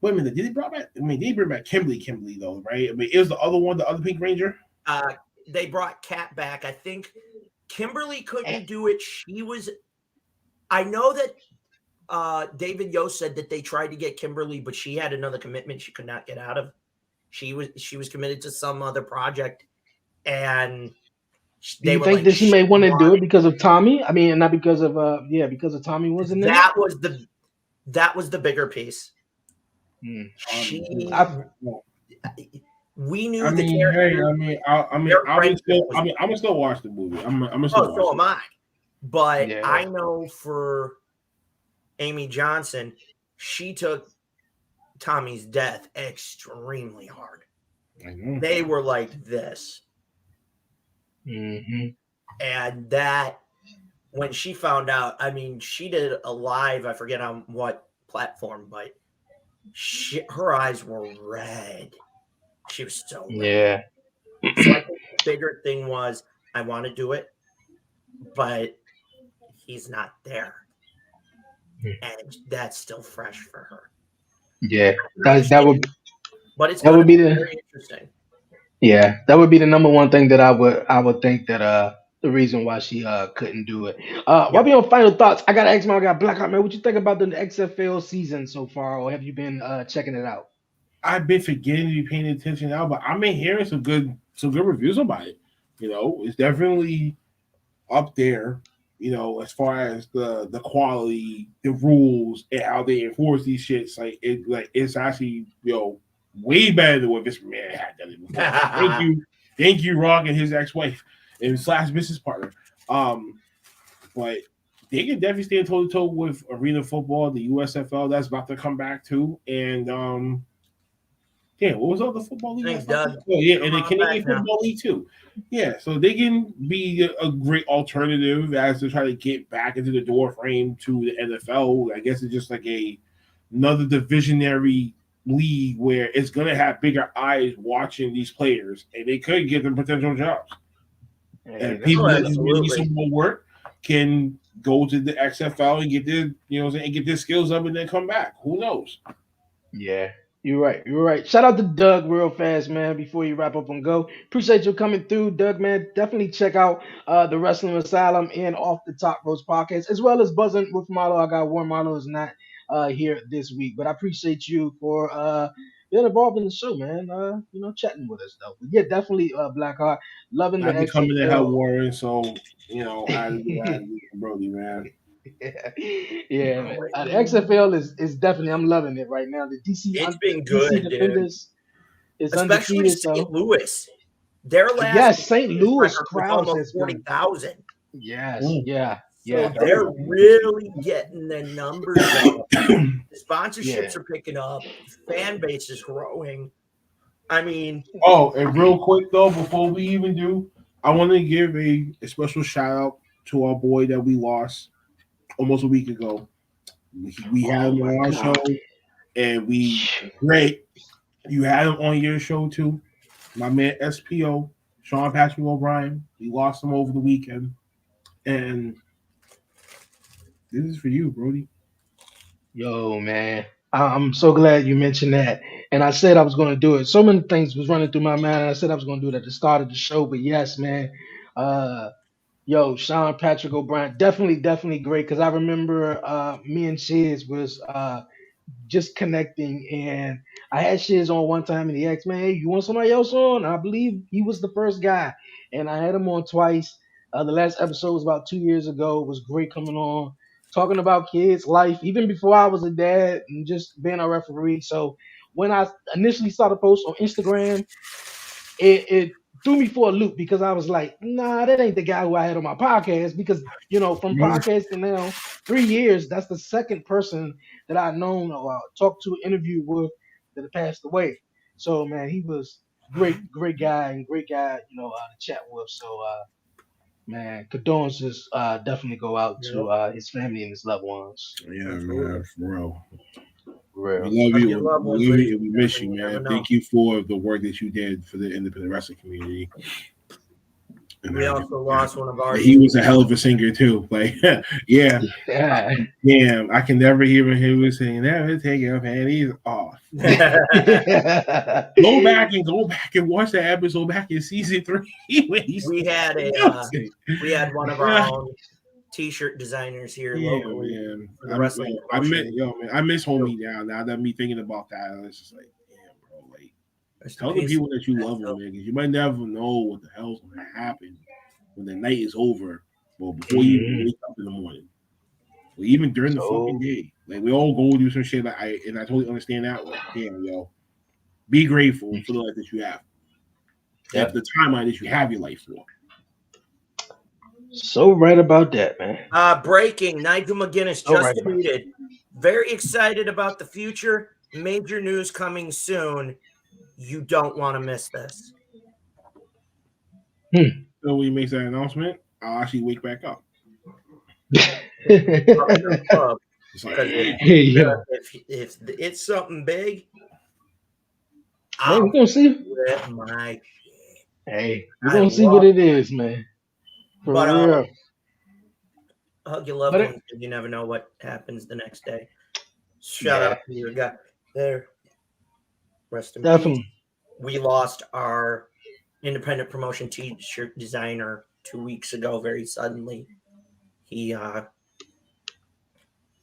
Speaker 4: wait a minute, did he brought back? I mean, they bring back Kimberly though, right? I mean, it was the other one, the other Pink Ranger.
Speaker 3: They brought Kat back. I think Kimberly couldn't do it. She was. I know that. David Yost said that they tried to get Kimberly, but she had another commitment she could not get out of. She was committed to some other project, and
Speaker 2: do you think that she may want to do it because of Tommy? I mean, not because of because of Tommy wasn't there.
Speaker 3: That was the bigger piece. We knew the character.
Speaker 4: I'm gonna still watch the movie.
Speaker 3: So am I. But I know for Amy Johnson, she took Tommy's death extremely hard. They were like this. And that when she found out, I mean, she did a live, I forget on what platform, but her eyes were red. She was so red.
Speaker 2: Yeah.
Speaker 3: So I think the bigger thing was, I want to do it, but he's not there. And that's still fresh for her.
Speaker 2: Yeah. That would be
Speaker 3: very interesting.
Speaker 2: Yeah, that would be the number one thing that I would think that the reason why she couldn't do it. While we on final thoughts, I gotta ask my guy Blackout, man, what you think about the XFL season so far, or have you been checking it out?
Speaker 4: I've been forgetting to be paying attention now, but I've been hearing some good reviews about it. It's definitely up there, as far as the quality, the rules, and how they enforce these shits. It's actually, way better than what this man had done it before. Thank you, Rock and his ex-wife and / business partner. But they can definitely stand toe to toe with arena football, the USFL that's about to come back too, and what was all the football league?
Speaker 3: Thanks, Doug.
Speaker 4: Oh, yeah, and the Canadian Football League too. Yeah, so they can be a great alternative as to try to get back into the door frame to the NFL. I guess it's just like another divisionary league where it's going to have bigger eyes watching these players, and they could give them potential jobs. And people that just need some more work can go to the XFL and get their, and get their skills up and then come back. Who knows?
Speaker 2: Yeah. You're right. Shout out to Doug real fast, man, before you wrap up and go. Appreciate you coming through, Doug, man. Definitely check out the Wrestling Asylum and Off the Top Ropes podcast, as well as Buzzing with Marlo. I got Warren Marlo is not here this week, but I appreciate you for being involved in the show, man. Chatting with us, though. But yeah, definitely Blackheart. Loving the
Speaker 4: XFL. Coming to help Warren, so, I Brody, man.
Speaker 2: Yeah, man. The XFL is definitely, I'm loving it right now. The DC,
Speaker 3: it's been good,
Speaker 2: DC Defenders is
Speaker 3: especially
Speaker 2: undefeated.
Speaker 3: St. Louis. Their last
Speaker 2: St. Louis crowds
Speaker 3: almost 40,000.
Speaker 2: Yes, yeah.
Speaker 3: So they're really getting the numbers up. The sponsorships are picking up. The fan base is growing. I mean,
Speaker 4: and real quick though, before we even do, I want to give a special shout out to our boy that we lost almost a week ago. We had him on our show, and great. You had him on your show too. My man SPO, Sean Patrick O'Brien. We lost him over the weekend, and this is for you, Brody.
Speaker 2: Yo, man, I'm so glad you mentioned that. And I said I was going to do it. So many things was running through my mind. And I said I was going to do it at the start of the show. But yes, man. Sean Patrick O'Brien, definitely great. Because I remember me and Shiz was just connecting. And I had Shiz on one time. And he asked me, hey, you want somebody else on? I believe he was the first guy. And I had him on twice. The last episode was about 2 years ago. It was great coming on, talking about kids' life, even before I was a dad and just being a referee. So when I initially saw the post on Instagram, it threw me for a loop because I was like, nah, that ain't the guy who I had on my podcast. Because, from podcasting now, 3 years, that's the second person that I've known or talked to, interviewed with that passed away. So, man, he was great guy and great guy, to chat with. So, man, condolences definitely go out to his family and his loved ones.
Speaker 4: Yeah, man, for real.
Speaker 2: Real.
Speaker 4: We love you. We miss you, man. Thank you for the work that you did for the independent wrestling community.
Speaker 3: And we also lost one of our.
Speaker 4: He was a hell of a singer too. Like, yeah. Damn, I can never hear him saying, "Never take your panties off." Go back and watch that episode back in season 3.
Speaker 3: We had one of our own T-shirt designers here locally.
Speaker 4: Man. I miss homie now that me thinking about that. It's just like, damn, bro. Like, tell the people that you love them, man, because you might never know what the hell's gonna happen when the night is over. Well, before you even wake up in the morning, or even during the fucking day. Like, we all go do some shit. Like, I totally understand that. Like, damn, be grateful for the life that you have. That's the timeline that you have your life for.
Speaker 2: So right about that, man.
Speaker 3: Breaking, Nigel McGuinness just tweeted. Very excited about the future. Major news coming soon. You don't want to miss this.
Speaker 4: So when he makes that announcement, I'll actually wake back up.
Speaker 3: Club. If it's something big,
Speaker 2: man, we're gonna see. Hey, we're gonna see what it is, man. For real.
Speaker 3: Hug your loved ones because you never know what happens the next day. Shout out to your guy there. Rest in peace. We lost our independent promotion t-shirt designer 2 weeks ago very suddenly. He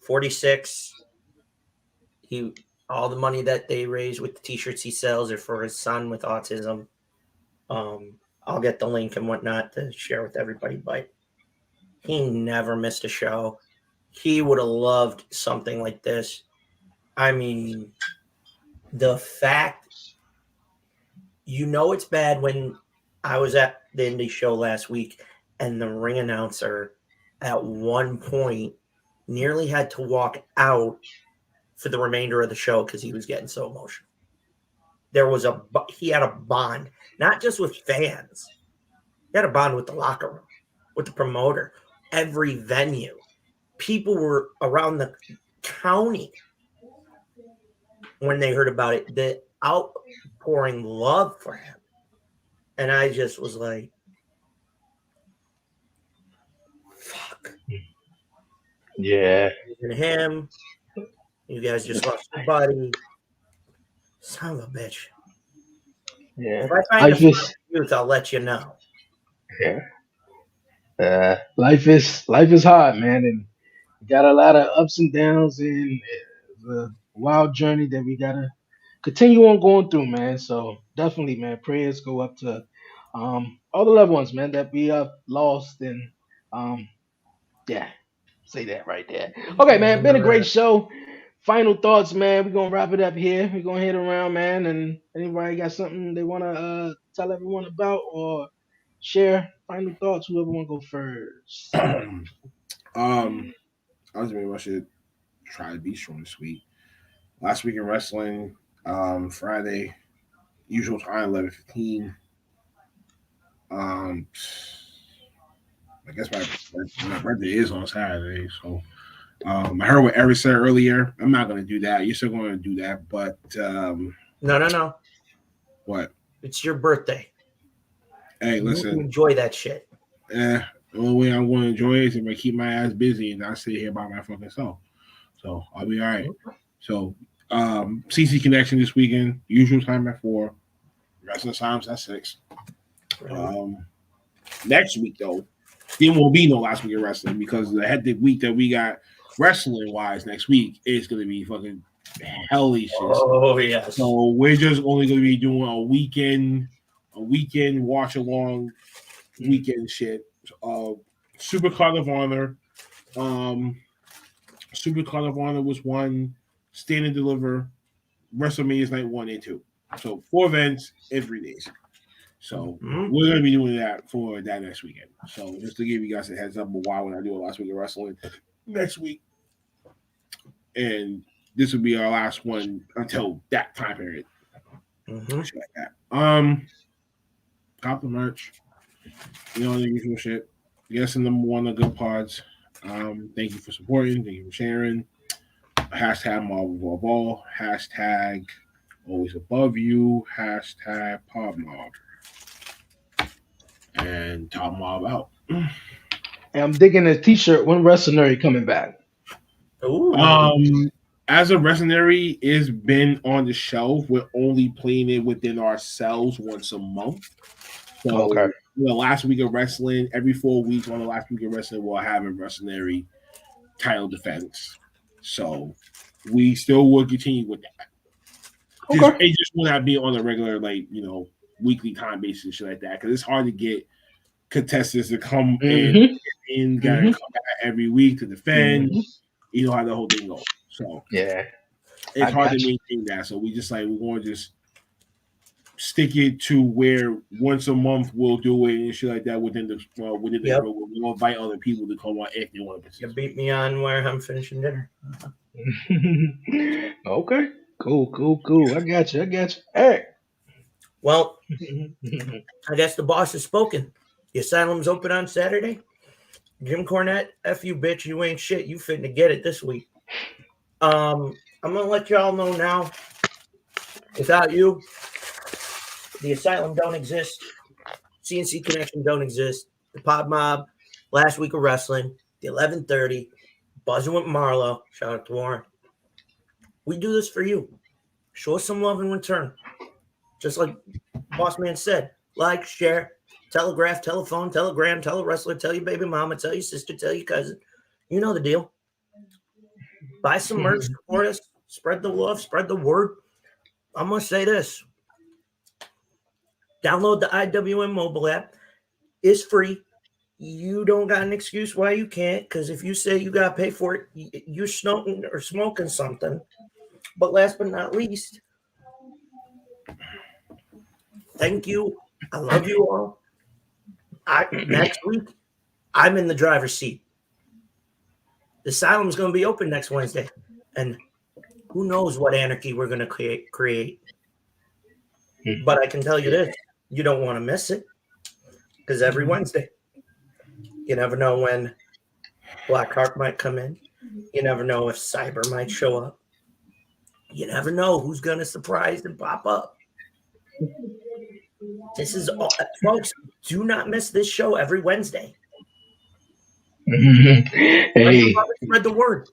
Speaker 3: 46. All the money that they raise with the t-shirts he sells are for his son with autism. I'll get the link and whatnot to share with everybody, but he never missed a show. He would have loved something like this. I mean, the fact, it's bad when I was at the indie show last week and the ring announcer at one point nearly had to walk out for the remainder of the show because he was getting so emotional. He had a bond, not just with fans. He had a bond with the locker room, with the promoter, every venue. People were around the county when they heard about it, the outpouring love for him. And I just was like, fuck.
Speaker 2: Yeah.
Speaker 3: And him, you guys just lost your buddy. Son of a bitch.
Speaker 2: Yeah.
Speaker 3: If I find a youth, I'll let you know.
Speaker 2: Yeah. Life is hard, man, and we got a lot of ups and downs, and the wild journey that we gotta continue on going through, man. So definitely, man, prayers go up to all the loved ones, man, that we have lost, and say that right there. Okay, man, been a great show. Final thoughts, man. We're gonna wrap it up here. We're gonna hit around, man, and anybody got something they wanna tell everyone about or share? Final thoughts, whoever wanna go first.
Speaker 4: I was maybe I should try to be strong this week. Last week in wrestling, Friday, usual time 11:15. I guess my birthday is on Saturday, so I heard what Eric said earlier. I'm not gonna do that. You're still gonna do that, but
Speaker 3: no.
Speaker 4: What?
Speaker 3: It's your birthday.
Speaker 4: Hey, listen.
Speaker 3: Enjoy that shit.
Speaker 4: The only way I'm going to enjoy it is if I keep my ass busy and not sit here by my fucking self. So I'll be all right. So CC Connection this weekend, usual time at 4. Wrestling Times at 6. Next week though, there won't be no last week of wrestling because the hectic week that we got wrestling wise next week is going to be fucking hellish.
Speaker 3: Oh yes.
Speaker 4: So we're just only going to be doing a weekend watch along weekend shit. Super Card of Honor. Super Card of Honor was 1. Stand and Deliver. WrestleMania is night 1 and 2. So 4 events in 3 days. So we're going to be doing that for that next weekend. So just to give you guys a heads up of why when I do a last week of wrestling next week. And this will be our last one until that time period. Shit like that. Cop the merch. You know, the usual shit. Yes, and number 1 of good pods. Thank you for supporting. Thank you for sharing. Hashtag Marvel Above All. Hashtag Always Above You. Hashtag Pod Mob. And Top Mob out.
Speaker 2: And I'm digging a t-shirt. When WrestleNary coming back?
Speaker 4: Ooh. As a WrestleNary is been on the shelf, we're only playing it within ourselves once a month. So the last week of wrestling, every 4 weeks on the last week of wrestling, we'll have a WrestleNary title defense. So we still will continue with that. It just will not be on a regular, weekly time basis and shit like that. Because it's hard to get contestants to come in and gotta come back every week to defend. You know how the whole thing goes. So it's hard to maintain that. So we just we're going to just stick it to where once a month we'll do it and shit like that within the group. We'll invite other people to come on if they want to.
Speaker 3: You beat me on where I'm finishing dinner.
Speaker 2: Okay. Cool. I got you. Hey.
Speaker 3: Well, I guess the boss has spoken. The asylum's open on Saturday. Jim Cornette, F you, bitch. You ain't shit. You finna get it this week. I'm going to let y'all know now. Without you, the Asylum don't exist. CNC Connection don't exist. The Pod Mob, last week of wrestling, the 11:30, buzzing with Marlo. Shout out to Warren. We do this for you. Show us some love in return. Just like Boss Man said, like, share, telegraph, telephone, telegram, tell a wrestler, tell your baby mama, tell your sister, tell your cousin. You know the deal. Buy some merch, support us, spread the love, spread the word. I'm going to say this. Download the IWM mobile app. It's free. You don't got an excuse why you can't, because if you say you got to pay for it, you're smoking or smoking something. But last but not least, thank you. I love you all. Next week, I'm in the driver's seat. The Asylum's going to be open next Wednesday. And who knows what anarchy we're going to create. But I can tell you this. You don't want to miss it. Because every Wednesday, you never know when Blackheart might come in. You never know if Cyber might show up. You never know who's going to surprise and pop up. This is all, folks, do not miss this show every Wednesday.
Speaker 2: Hey.
Speaker 3: Spread the word.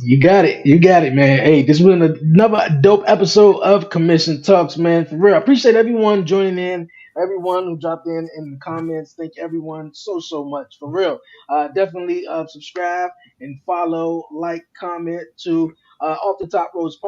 Speaker 2: You got it, man. Hey, this has been another dope episode of Commission Talks, man. For real, I appreciate everyone joining in, everyone who dropped in the comments. Thank everyone so much, for real. Definitely subscribe and follow, like, comment to Off the Top Ropes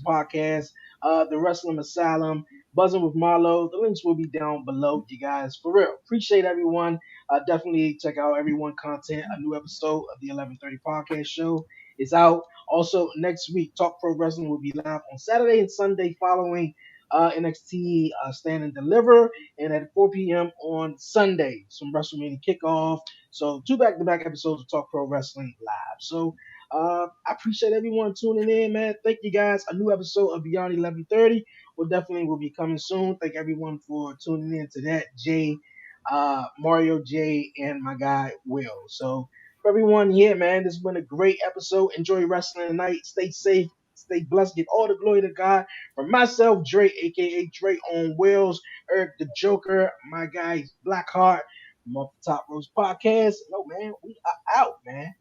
Speaker 2: podcast, the Wrestling Asylum, Buzzing with Marlo. The links will be down below, you guys. For real, appreciate everyone. Definitely check out everyone content. A new episode of the 11:30 podcast show is out. Also, next week, Talk Pro Wrestling will be live on Saturday and Sunday following NXT Stand and Deliver, and at 4 p.m. on Sunday, some WrestleMania kickoff. So 2 back-to-back episodes of Talk Pro Wrestling live. So I appreciate everyone tuning in, man. Thank you guys. A new episode of Beyond 11:30 will be coming soon. Thank everyone for tuning in to that. Jay, Mario J, and my guy Will. So for everyone here, man, this has been a great episode. Enjoy wrestling tonight. Stay safe. Stay blessed. Give all the glory to God. For myself, Dre, a.k.a. Dre on Wheels, Eric the Joker, my guy Blackheart, from Off the Top Ropes podcast. No, man, we are out, man.